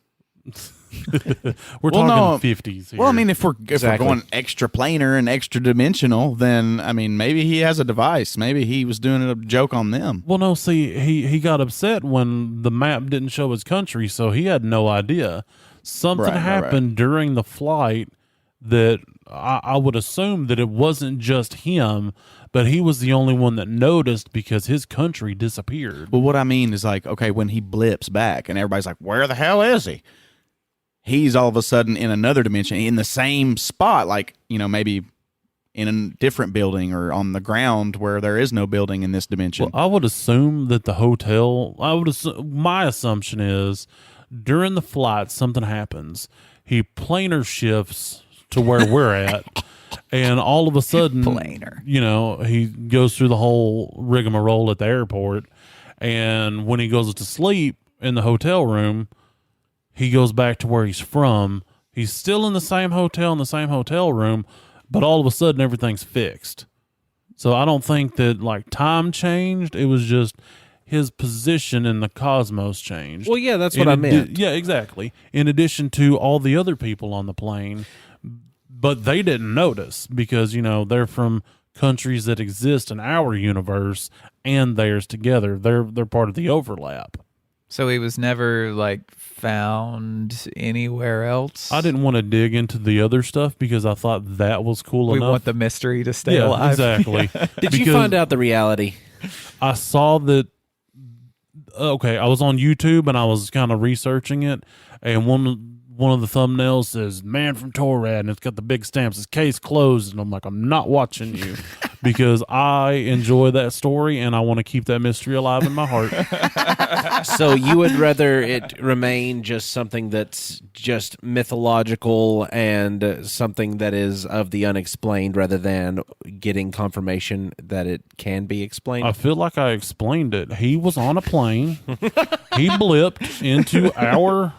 Speaker 3: We're talking 50s here.
Speaker 1: Well, if we're going extra planar and extra dimensional, then maybe he has a device. Maybe he was doing a joke on them.
Speaker 3: Well, no, see, he got upset when the map didn't show his country, so he had no idea. Something happened during the flight that I would assume that it wasn't just him, but he was the only one that noticed because his country disappeared.
Speaker 1: Well, what I mean is when he blips back and everybody's like, where the hell is he? He's all of a sudden in another dimension, in the same spot, maybe in a different building or on the ground where there is no building in this dimension.
Speaker 3: Well, I would assume that the hotel, my assumption is during the flight, something happens. He planar shifts to where we're at, and all of a sudden, he goes through the whole rigmarole at the airport, and when he goes to sleep in the hotel room, he goes back to where he's from. He's still in the same hotel, in the same hotel room, but all of a sudden everything's fixed. So I don't think that time changed. It was just his position in the cosmos changed.
Speaker 2: Well, yeah, that's what I meant.
Speaker 3: Yeah, exactly. In addition to all the other people on the plane, but they didn't notice because, they're from countries that exist in our universe and theirs together. They're part of the overlap.
Speaker 4: So he was never found anywhere else.
Speaker 3: I didn't want to dig into the other stuff because I thought that was cool enough.
Speaker 4: We want the mystery to stay alive.
Speaker 3: Exactly.
Speaker 2: Did you find out the reality?
Speaker 3: I saw that. Okay, I was on YouTube and I was kind of researching it, and one one of the thumbnails says "Man from Taured" and it's got the big stamps. It's case closed, and I'm like, I'm not watching you because I enjoy that story and I want to keep that mystery alive in my heart.
Speaker 2: So you would rather it remain just something that's just mythological and something that is of the unexplained rather than getting confirmation that it can be explained?
Speaker 3: I feel like I explained it. He was on a plane. He blipped into our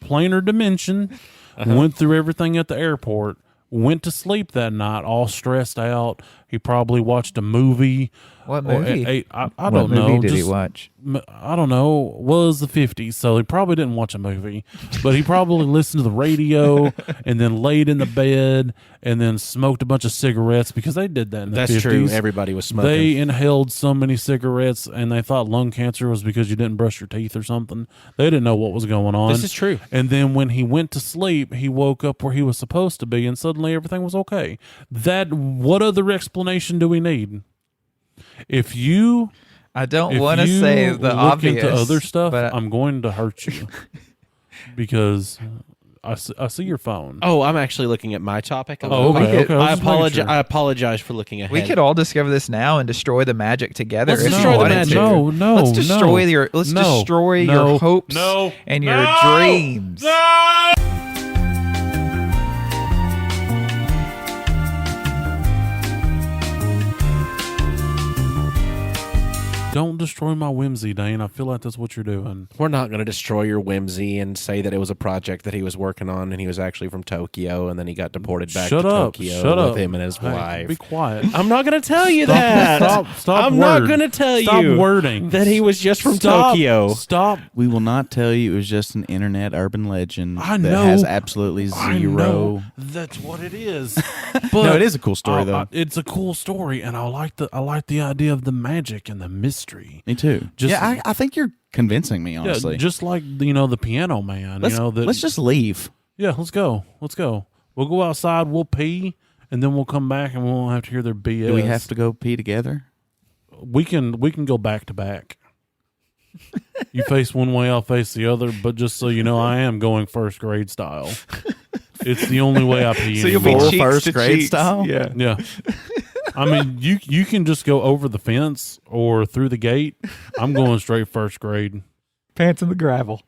Speaker 3: planar dimension, went through everything at the airport, went to sleep that night all stressed out. He probably watched a movie.
Speaker 4: What movie?
Speaker 3: I
Speaker 4: What
Speaker 3: don't know.
Speaker 4: movie did he watch?
Speaker 3: I don't know. Was the 50s, so he probably didn't watch a movie, but he probably listened to the radio and then laid in the bed and then smoked a bunch of cigarettes because they did that in the 50s.
Speaker 2: That's true. Everybody was smoking.
Speaker 3: They inhaled so many cigarettes and they thought lung cancer was because you didn't brush your teeth or something. They didn't know what was going on.
Speaker 2: This is true.
Speaker 3: And then when he went to sleep, he woke up where he was supposed to be and suddenly everything was okay. What other explanation do we need? If you
Speaker 4: I don't want to say the
Speaker 3: look
Speaker 4: obvious.
Speaker 3: into other stuff,
Speaker 4: but
Speaker 3: I'm going to hurt you because I see your phone.
Speaker 2: Oh, I'm actually looking at my topic.
Speaker 3: Oh, okay.
Speaker 4: we could-
Speaker 3: I
Speaker 2: I
Speaker 3: was just making sure.
Speaker 2: apologize. I apologize for looking ahead.
Speaker 4: we could all discover this now and destroy the magic together.
Speaker 2: Let's
Speaker 4: if you
Speaker 2: destroy the
Speaker 4: wanted
Speaker 2: magic.
Speaker 4: to.
Speaker 3: No,
Speaker 4: Let's destroy your. Let's
Speaker 3: no,
Speaker 4: destroy
Speaker 3: no,
Speaker 4: your hopes
Speaker 3: no,
Speaker 4: and your
Speaker 3: no,
Speaker 4: dreams.
Speaker 3: Don't destroy my whimsy, Dane. I feel like that's what you're doing.
Speaker 2: We're not going to destroy your whimsy and say that it was a project that he was working on and he was actually from Tokyo and then he got deported back
Speaker 3: Shut
Speaker 2: to
Speaker 3: up.
Speaker 2: Tokyo
Speaker 3: Shut
Speaker 2: with
Speaker 3: up.
Speaker 2: him and his
Speaker 3: Hey,
Speaker 2: wife.
Speaker 3: Be quiet.
Speaker 2: I'm not going to tell you that.
Speaker 3: Stop
Speaker 2: I'm not
Speaker 3: word.
Speaker 2: going to tell
Speaker 3: Stop
Speaker 2: you
Speaker 3: wording.
Speaker 2: that he was just from
Speaker 3: Stop.
Speaker 2: Tokyo.
Speaker 3: Stop.
Speaker 1: We will not tell you it was just an internet urban legend
Speaker 3: I
Speaker 1: that
Speaker 3: know.
Speaker 1: has absolutely
Speaker 3: I
Speaker 1: zero.
Speaker 3: know that's what it is. But
Speaker 1: No, it is a cool story though.
Speaker 3: it's a cool story, and I like the idea of the magic and the mystery.
Speaker 1: Me too.
Speaker 3: Just-
Speaker 1: Yeah, I think you're convincing me. Honestly,
Speaker 3: Yeah, just like the Piano Man.
Speaker 1: let's, let's just leave.
Speaker 3: yeah, let's go. We'll go outside. We'll pee, and then we'll come back, and we won't have to hear their BS.
Speaker 1: Do we have to go pee together?
Speaker 3: We can go back to back. You face one way, I'll face the other. But just so you know, I am going first grade style. It's the only way I pee.
Speaker 4: So you'll be
Speaker 3: anymore.
Speaker 1: Full
Speaker 4: cheeks
Speaker 1: first
Speaker 4: to
Speaker 1: grade
Speaker 4: cheeks.
Speaker 1: style?
Speaker 4: Yeah.
Speaker 3: Yeah. I mean, you can just go over the fence or through the gate. I'm going straight first grade.
Speaker 4: Pants in the gravel.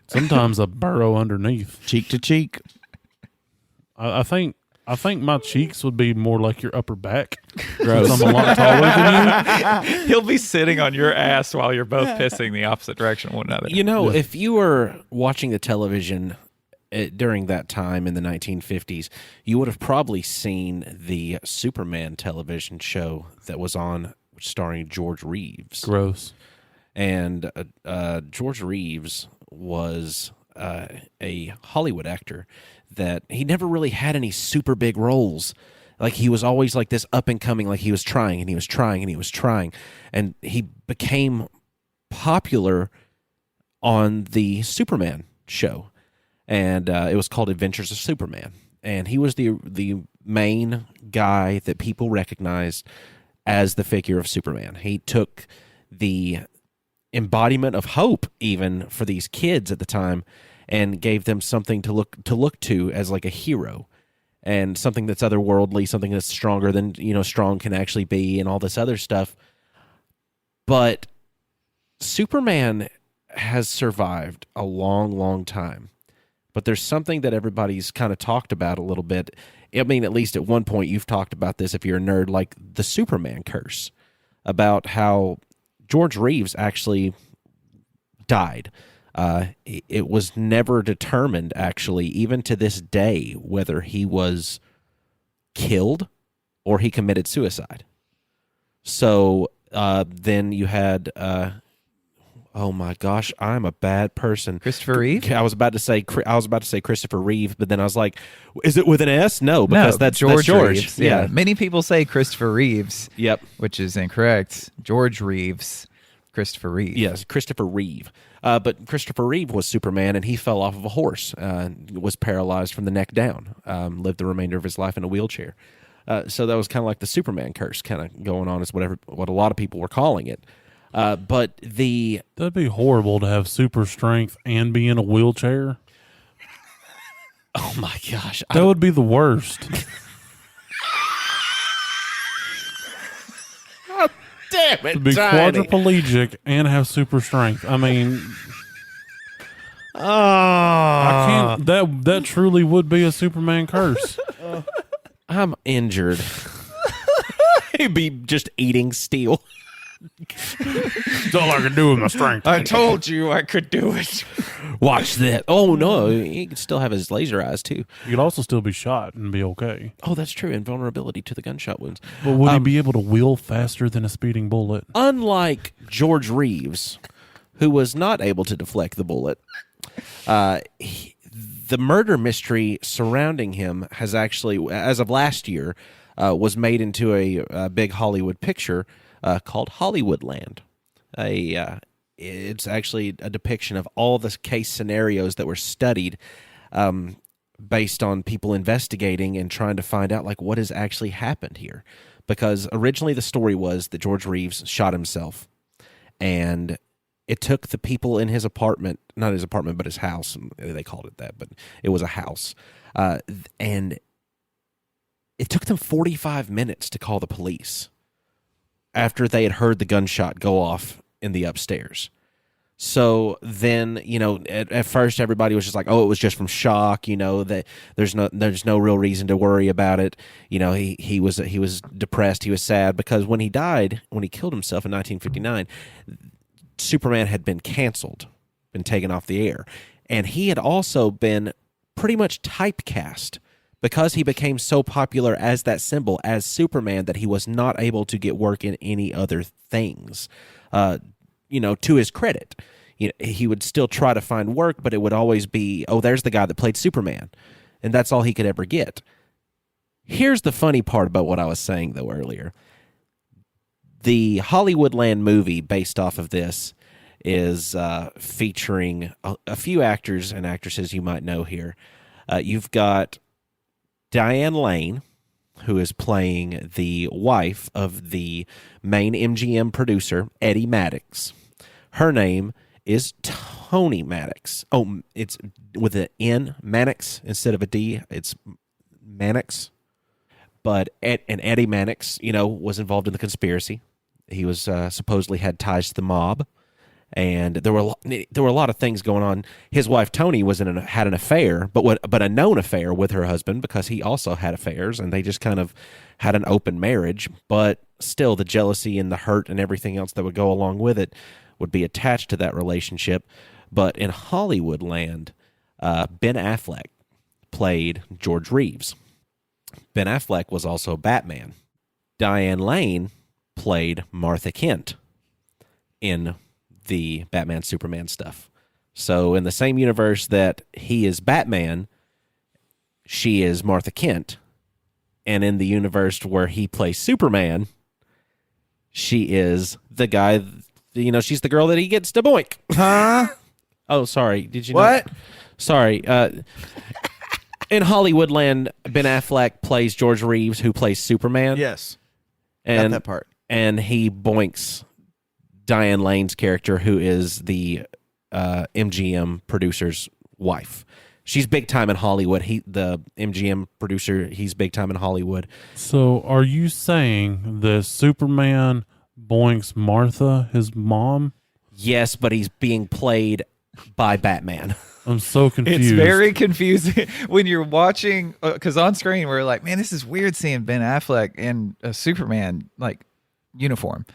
Speaker 3: Sometimes I burrow underneath.
Speaker 1: Cheek to cheek.
Speaker 3: I think my cheeks would be more like your upper back.
Speaker 1: Gross.
Speaker 3: Since I'm a lot taller than you.
Speaker 4: He'll be sitting on your ass while you're both pissing the opposite direction of one another.
Speaker 2: You know, if you were watching the television during that time in the 1950s, you would have probably seen the Superman television show that was on starring George Reeves.
Speaker 3: Gross.
Speaker 2: And George Reeves was a Hollywood actor that he never really had any super big roles. Like he was always like this up and coming, like he was trying and he was trying and he was trying. And he became popular on the Superman show. And it was called Adventures of Superman. And he was the main guy that people recognized as the figure of Superman. He took the embodiment of hope even for these kids at the time and gave them something to look to as like a hero and something that's otherworldly, something that's stronger than strong can actually be and all this other stuff. But Superman has survived a long, long time. But there's something that everybody's kind of talked about a little bit. I mean, at least at one point you've talked about this if you're a nerd, like the Superman curse, about how George Reeves actually died. It was never determined, actually, even to this day, whether he was killed or he committed suicide. So then you had... oh my gosh, I'm a bad person.
Speaker 4: Christopher Reeve?
Speaker 2: I was about to say Christopher Reeve, but then I was like, is it with an S? No, because that's
Speaker 4: George.
Speaker 2: George.
Speaker 4: Yeah. Many people say Christopher Reeves.
Speaker 2: Yep.
Speaker 4: Which is incorrect. George Reeves, Christopher Reeve.
Speaker 2: Yes, Christopher Reeve. But Christopher Reeve was Superman, and he fell off of a horse, was paralyzed from the neck down, lived the remainder of his life in a wheelchair. So that was kind of like the Superman curse kind of going on, is what a lot of people were calling it. But
Speaker 3: That'd be horrible to have super strength and be in a wheelchair.
Speaker 2: Oh my gosh.
Speaker 3: That would be the worst.
Speaker 2: Damn it,
Speaker 3: To be quadriplegic and have super strength. I mean, I can't. That truly would be a Superman curse.
Speaker 2: I'm injured. He'd be just eating steel.
Speaker 3: That's all I can do with my strength.
Speaker 4: I told you I could do it.
Speaker 2: Watch that. Oh, no. He could still have his laser eyes, too.
Speaker 3: You could also still be shot and be okay.
Speaker 2: Oh, that's true. Invulnerability to the gunshot wounds.
Speaker 3: But would he be able to wheel faster than a speeding bullet?
Speaker 2: Unlike George Reeves, who was not able to deflect the bullet, the murder mystery surrounding him has actually, as of last year, was made into a big Hollywood picture called Hollywoodland. It's actually a depiction of all the case scenarios that were studied based on people investigating and trying to find out like what has actually happened here. Because originally the story was that George Reeves shot himself, and it took the people in his apartment, not his apartment, but his house. They called it that, but it was a house. And it took them 45 minutes to call the police after they had heard the gunshot go off in the upstairs. So then, at first everybody was just like, oh, it was just from shock, that there's no real reason to worry about it. He was depressed, he was sad, because when he killed himself in 1959, Superman had been canceled, been taken off the air. And he had also been pretty much typecast because he became so popular as that symbol, as Superman, that he was not able to get work in any other things. To his credit, he would still try to find work, but it would always be, oh, there's the guy that played Superman. And that's all he could ever get. Here's the funny part about what I was saying, though, earlier. The Hollywoodland movie based off of this is featuring a few actors and actresses you might know here. You've got Diane Lane, who is playing the wife of the main MGM producer, Eddie Maddox. Her name is Tony Maddox. Oh, it's with an N, Maddox, instead of a D. It's Maddox. But Eddie Maddox, was involved in the conspiracy. He was supposedly had ties to the mob, and there were a lot of things going on. His wife Tony had an affair, but a known affair with her husband, because he also had affairs, and they just kind of had an open marriage. But still, the jealousy and the hurt and everything else that would go along with it would be attached to that relationship. But in Hollywoodland, Ben Affleck played George Reeves. Ben Affleck was also Batman. Diane Lane played Martha Kent in the Batman Superman stuff. So in the same universe that he is Batman, she is Martha Kent. And in the universe where he plays Superman, she is the guy, she's the girl that he gets to boink.
Speaker 1: Huh?
Speaker 2: Oh, sorry. Did you
Speaker 1: What?
Speaker 2: know? Sorry. In Hollywoodland, Ben Affleck plays George Reeves, who plays Superman.
Speaker 1: Yes.
Speaker 2: And
Speaker 1: Got that part.
Speaker 2: And he boinks Diane Lane's character, who is the MGM producer's wife. She's big time in Hollywood. The MGM producer, he's big time in Hollywood.
Speaker 3: So are you saying that Superman boinks Martha, his mom?
Speaker 2: Yes, but he's being played by Batman.
Speaker 3: I'm so confused.
Speaker 4: It's very confusing when you're watching, because on screen we're like, man, this is weird seeing Ben Affleck in a Superman uniform,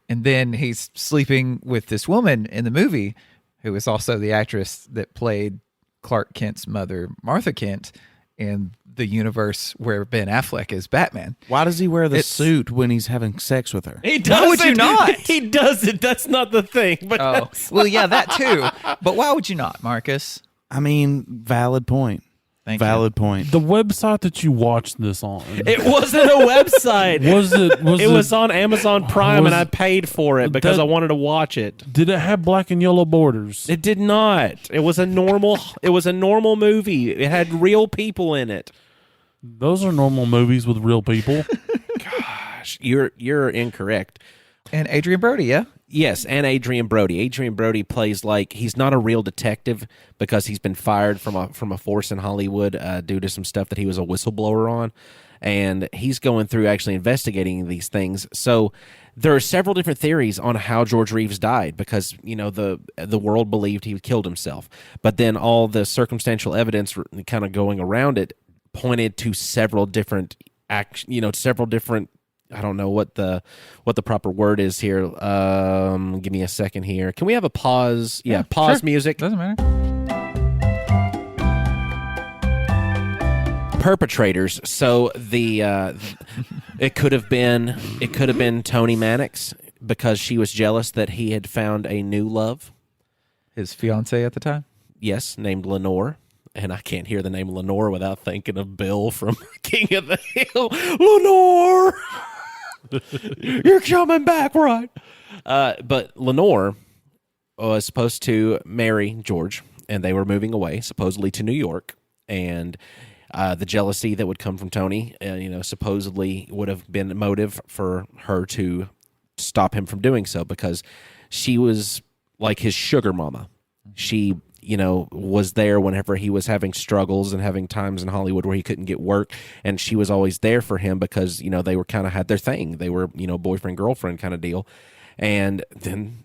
Speaker 4: and then he's sleeping with this woman in the movie who is also the actress that played Clark Kent's mother, Martha Kent, in the universe where Ben Affleck is Batman.
Speaker 1: Why does he wear the suit when he's having sex with her?
Speaker 2: He does.
Speaker 4: Why would you not?
Speaker 2: He does it. That's not the thing. But
Speaker 4: Oh, well, yeah, that too. But why would you not, Marcus?
Speaker 1: I mean, valid point.
Speaker 4: Thank you.
Speaker 1: Valid point.
Speaker 3: The website that you watched this on.
Speaker 2: it wasn't a website.
Speaker 3: It
Speaker 2: was on Amazon Prime,
Speaker 3: was-
Speaker 2: and I paid for it because
Speaker 3: that-
Speaker 2: I wanted to watch it.
Speaker 3: Did it have black and yellow borders?
Speaker 2: It did not. It was a normal. It was a normal movie. It had real people in it.
Speaker 3: Those are normal movies with real people.
Speaker 2: Gosh, you're incorrect.
Speaker 4: And Adrian Brody, yeah?
Speaker 2: Yes, and Adrian Brody. Adrian Brody plays like he's not a real detective because he's been fired from a force in Hollywood due to some stuff that he was a whistleblower on, and he's going through actually investigating these things. So there are several different theories on how George Reeves died because the world believed he killed himself, but then all the circumstantial evidence kind of going around it pointed to several different several different. I don't know what the proper word is here. Give me a second here. Can we have a pause? Yeah, pause
Speaker 4: sure.
Speaker 2: music.
Speaker 4: Doesn't matter.
Speaker 2: Perpetrators. So it could have been Tony Mannix because she was jealous that he had found a new love.
Speaker 4: His fiance at the time?
Speaker 2: Yes, named Lenore. And I can't hear the name Lenore without thinking of Bill from King of the Hill. Lenore! You're coming back, right? But Lenore was supposed to marry George, and they were moving away, supposedly to New York. And the jealousy that would come from Tony, supposedly would have been a motive for her to stop him from doing so because she was like his sugar mama. She was there whenever he was having struggles and having times in Hollywood where he couldn't get work. And she was always there for him because, they were kind of had their thing. They were, boyfriend, girlfriend kind of deal. And then,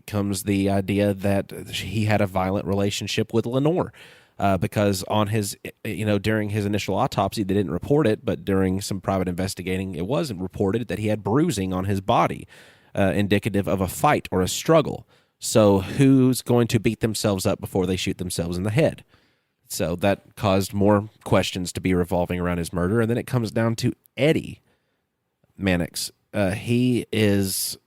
Speaker 2: comes the idea that he had a violent relationship with Lenore because on his, during his initial autopsy, they didn't report it. But during some private investigating, it wasn't reported that he had bruising on his body, indicative of a fight or a struggle. So who's going to beat themselves up before they shoot themselves in the head? So that caused more questions to be revolving around his murder. And then it comes down to Eddie Mannix. He is,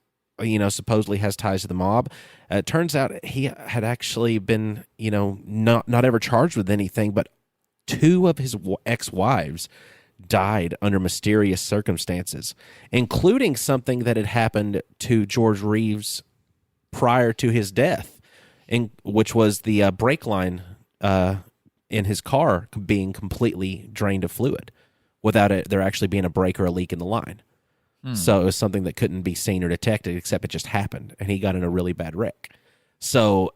Speaker 2: supposedly has ties to the mob. It turns out he had actually been, not ever charged with anything, but two of his ex-wives died under mysterious circumstances, including something that had happened to George Reeves prior to his death, which was the brake line in his car being completely drained of fluid without there actually being a break or a leak in the line. So it was something that couldn't be seen or detected, except it just happened, and he got in a really bad wreck. So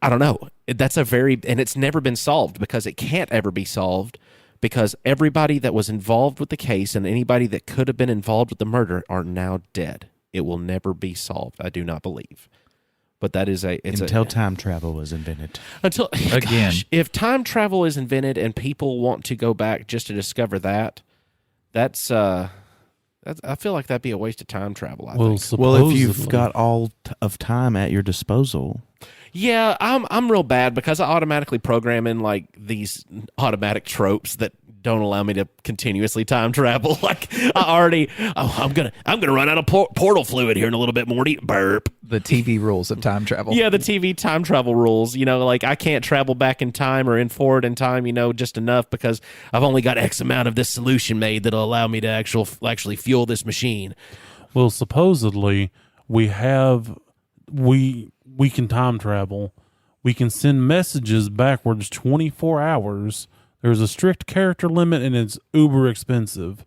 Speaker 2: I don't know. And it's never been solved because it can't ever be solved because everybody that was involved with the case and anybody that could have been involved with the murder are now dead. It will never be solved, I do not believe. But that is
Speaker 1: until time travel was invented.
Speaker 2: If time travel is invented and people want to go back just to discover that's I feel like that'd be a waste of time travel. I think.
Speaker 1: Well, if you've got all of time at your disposal.
Speaker 2: Yeah, I'm real bad because I automatically program in like these automatic tropes that don't allow me to continuously time travel. Like I'm gonna run out of portal fluid here in a little bit, Morty. Burp.
Speaker 4: The TV rules of time travel.
Speaker 2: Yeah, the TV time travel rules. Like I can't travel back in time or in forward in time. Just enough because I've only got X amount of this solution made that'll allow me to actually fuel this machine.
Speaker 3: Well, supposedly we can time travel. We can send messages backwards 24 hours. There's a strict character limit, and it's uber expensive.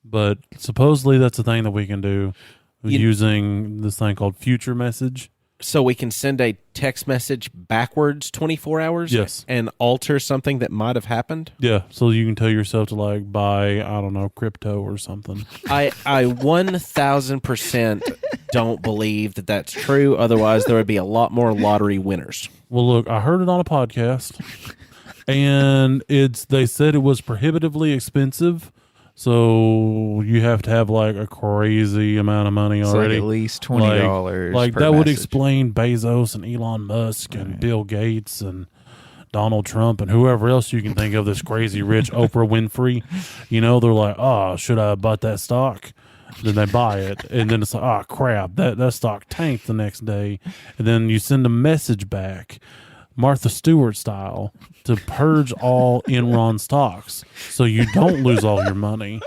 Speaker 3: But supposedly that's a thing that we can do using this thing called Future Message.
Speaker 2: So we can send a text message backwards 24 hours?
Speaker 3: Yes.
Speaker 2: And alter something that might have happened?
Speaker 3: Yeah, so you can tell yourself to buy, I don't know, crypto or something.
Speaker 2: I 1,000% don't believe that that's true. Otherwise, there would be a lot more lottery winners.
Speaker 3: Well, look, I heard it on a podcast. And they said it was prohibitively expensive, so you have to have a crazy amount of money already.
Speaker 4: At least $20.
Speaker 3: Like
Speaker 4: per
Speaker 3: that would
Speaker 4: message.
Speaker 3: explain Bezos and Elon Musk and Bill Gates and Donald Trump and whoever else you can think of, this crazy rich Oprah Winfrey. They're like, oh, should I have bought that stock? Then they buy it, and then it's like, oh crap, that stock tanked the next day, and then you send a message back, Martha Stewart style, to purge all Enron stocks so you don't lose all your money.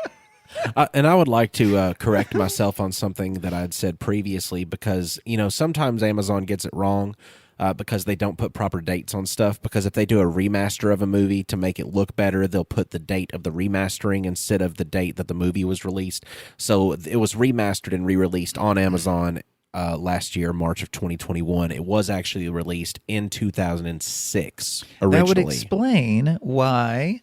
Speaker 2: And I would like to correct myself on something that I had said previously because, sometimes Amazon gets it wrong because they don't put proper dates on stuff. Because if they do a remaster of a movie to make it look better, they'll put the date of the remastering instead of the date that the movie was released. So it was remastered and re-released on Amazon last year, March of 2021. It was actually released in 2006 originally.
Speaker 4: That would explain why.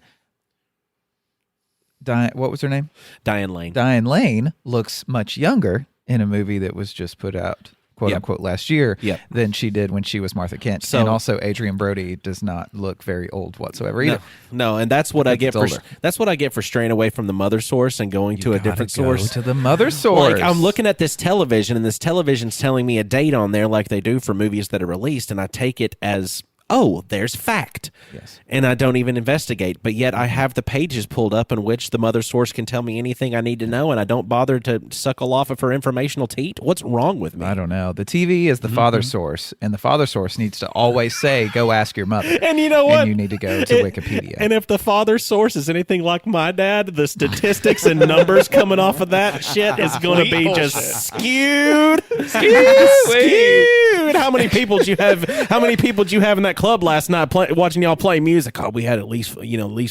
Speaker 4: What was her name?
Speaker 2: Diane Lane.
Speaker 4: Diane Lane looks much younger in a movie that was just put out, quote unquote, last year than she did when she was Martha Kent. And also, Adrian Brody does not look very old whatsoever either.
Speaker 2: No, and that's what I get for straying away from the mother source and going to a different source.
Speaker 4: To the mother source.
Speaker 2: Like, I'm looking at this television, and this television's telling me a date on there, like they do for movies that are released, and I take it as, oh, there's fact.
Speaker 4: Yes.
Speaker 2: And I don't even investigate. But yet I have the pages pulled up in which the mother source can tell me anything I need to know, and I don't bother to suckle off of her informational teat. What's wrong with me?
Speaker 4: I don't know. The TV is the father source, and the father source needs to always say, go ask your mother.
Speaker 2: And you know what?
Speaker 4: And you need to go to Wikipedia.
Speaker 2: And if the father source is anything like my dad, the statistics and numbers coming off of that shit is going to be just skewed. Skewed. How many people did you have? How many people did you have in that club last night watching y'all play music? Oh, we had at least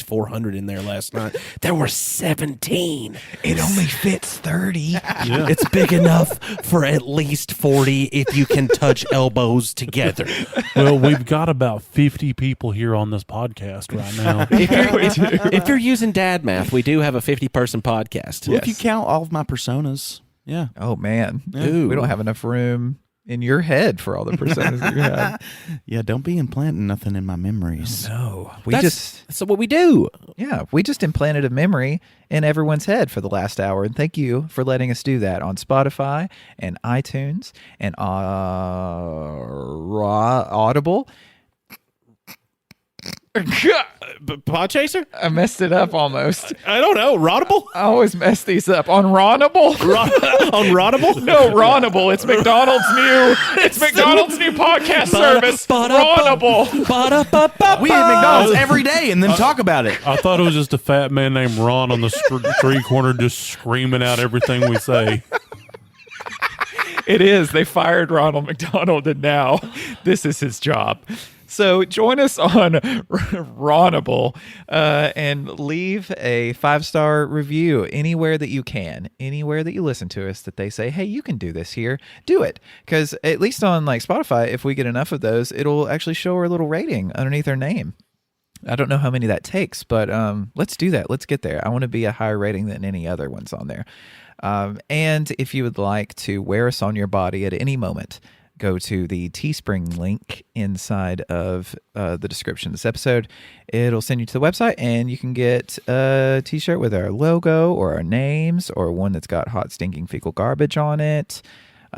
Speaker 2: 400 in there last night. There were 17.
Speaker 4: It only fits 30.
Speaker 3: Yeah.
Speaker 2: It's big enough for at least 40 if you can touch elbows together.
Speaker 3: Well, we've got about 50 people here on this podcast right now.
Speaker 2: If you're using dad math, we do have a 50-person podcast.
Speaker 1: Well, if you count all of my personas, yeah.
Speaker 4: Oh, man.
Speaker 2: Ooh.
Speaker 4: We don't have enough room in your head for all the personas that you have.
Speaker 1: Yeah, don't be implanting nothing in my memories.
Speaker 4: No.
Speaker 2: That's what we do.
Speaker 4: Yeah, we just implanted a memory in everyone's head for the last hour, and thank you for letting us do that on Spotify and iTunes and Audible.
Speaker 2: Podchaser?
Speaker 4: I messed it up almost.
Speaker 2: I don't know. Rottable?
Speaker 4: I always mess these up. On Ronable?
Speaker 2: On Rottable?
Speaker 4: No, Ronable. It's McDonald's new podcast service. Ronable.
Speaker 1: We eat McDonald's every day and then talk about it.
Speaker 3: I thought it was just a fat man named Ron on the street corner just screaming out everything we say.
Speaker 4: It is. They fired Ronald McDonald, and now this is his job. So join us on Ronable and leave a 5-star review anywhere that you can, anywhere that you listen to us, that they say, hey, you can do this here. Do it. Because at least on like Spotify, if we get enough of those, it'll actually show our little rating underneath our name. I don't know how many that takes, but let's do that. Let's get there. I want to be a higher rating than any other ones on there. And if you would like to wear us on your body at any moment, go to the Teespring link inside of the description of this episode. It'll send you to the website, and you can get a t-shirt with our logo or our names, or one that's got hot stinking fecal garbage on it.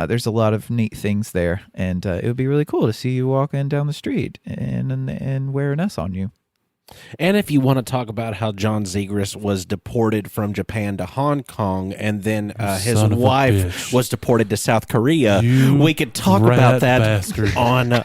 Speaker 4: There's a lot of neat things there, and it would be really cool to see you walking down the street and wearing us on you.
Speaker 2: And if you want to talk about how John Zegras was deported from Japan to Hong Kong, and then his wife was deported to South Korea, we could talk about that on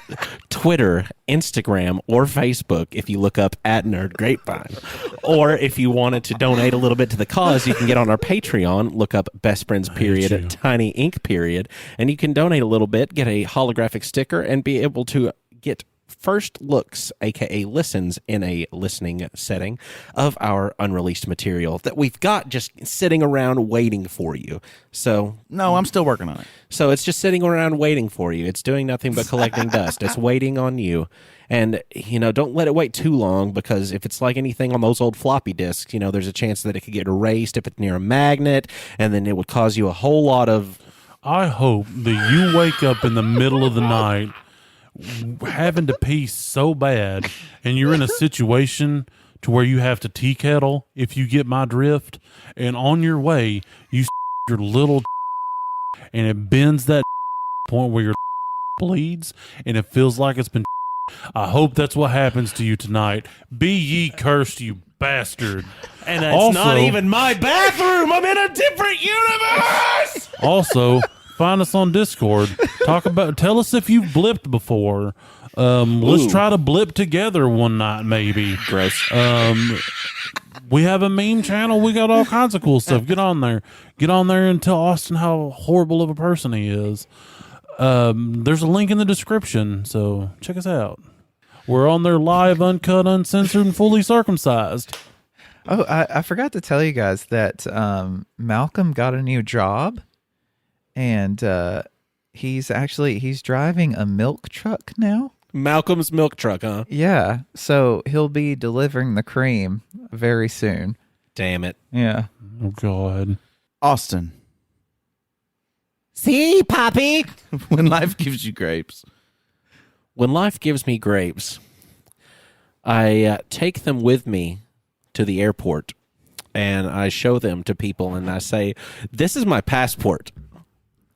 Speaker 2: Twitter, Instagram, or Facebook if you look up @Nerd Grapevine. Or if you wanted to donate a little bit to the cause, you can get on our Patreon, look up Best Friends period, Tiny Ink period, and you can donate a little bit, get a holographic sticker, and be able to get first looks, aka listens, in a listening setting of our unreleased material that we've got just sitting around waiting for you. So
Speaker 1: no, I'm still working on it.
Speaker 2: So it's just sitting around waiting for you. It's doing nothing but collecting dust. It's waiting on you. And, don't let it wait too long, because if it's like anything on those old floppy disks, there's a chance that it could get erased if it's near a magnet, and then it would cause you a whole lot of...
Speaker 3: I hope that you wake up in the middle of the night having to pee so bad, and you're in a situation to where you have to tea kettle, if you get my drift, and on your way you your little and it bends that point where your bleeds and it feels like it's been. I hope that's what happens to you tonight. Be ye cursed, you bastard.
Speaker 2: And it's not even my bathroom. I'm in a different universe.
Speaker 3: Also, find us on Discord. Tell us if you've blipped before. Let's try to blip together one night, maybe.
Speaker 2: Gross.
Speaker 3: We have a meme channel. We got all kinds of cool stuff. Get on there. Get on there and tell Austin how horrible of a person he is. There's a link in the description, so check us out. We're on there live, uncut, uncensored, and fully circumcised.
Speaker 4: Oh, I forgot to tell you guys that Malcolm got a new job. And he's driving a milk truck now.
Speaker 2: Malcolm's milk truck, huh?
Speaker 4: Yeah, so he'll be delivering the cream very soon.
Speaker 2: Damn it.
Speaker 4: Yeah.
Speaker 3: Oh God.
Speaker 1: Austin,
Speaker 5: See, Poppy?
Speaker 1: when life gives you grapes.
Speaker 2: When life gives me grapes, I take them with me to the airport and I show them to people and I say, this is my passport.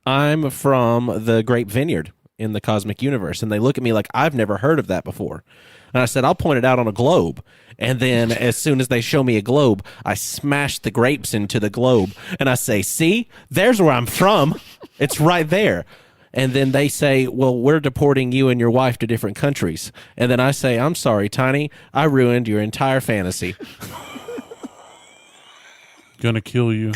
Speaker 2: I'm from the Grape Vineyard in the cosmic universe. And they look at me like, I've never heard of that before. And I said, I'll point it out on a globe. And then as soon as they show me a globe, I smash the grapes into the globe. And I say, see, there's where I'm from. It's right there. And then they say, well, we're deporting you and your wife to different countries. And then I say, I'm sorry, Tiny. I ruined your entire fantasy.
Speaker 3: Gonna kill you.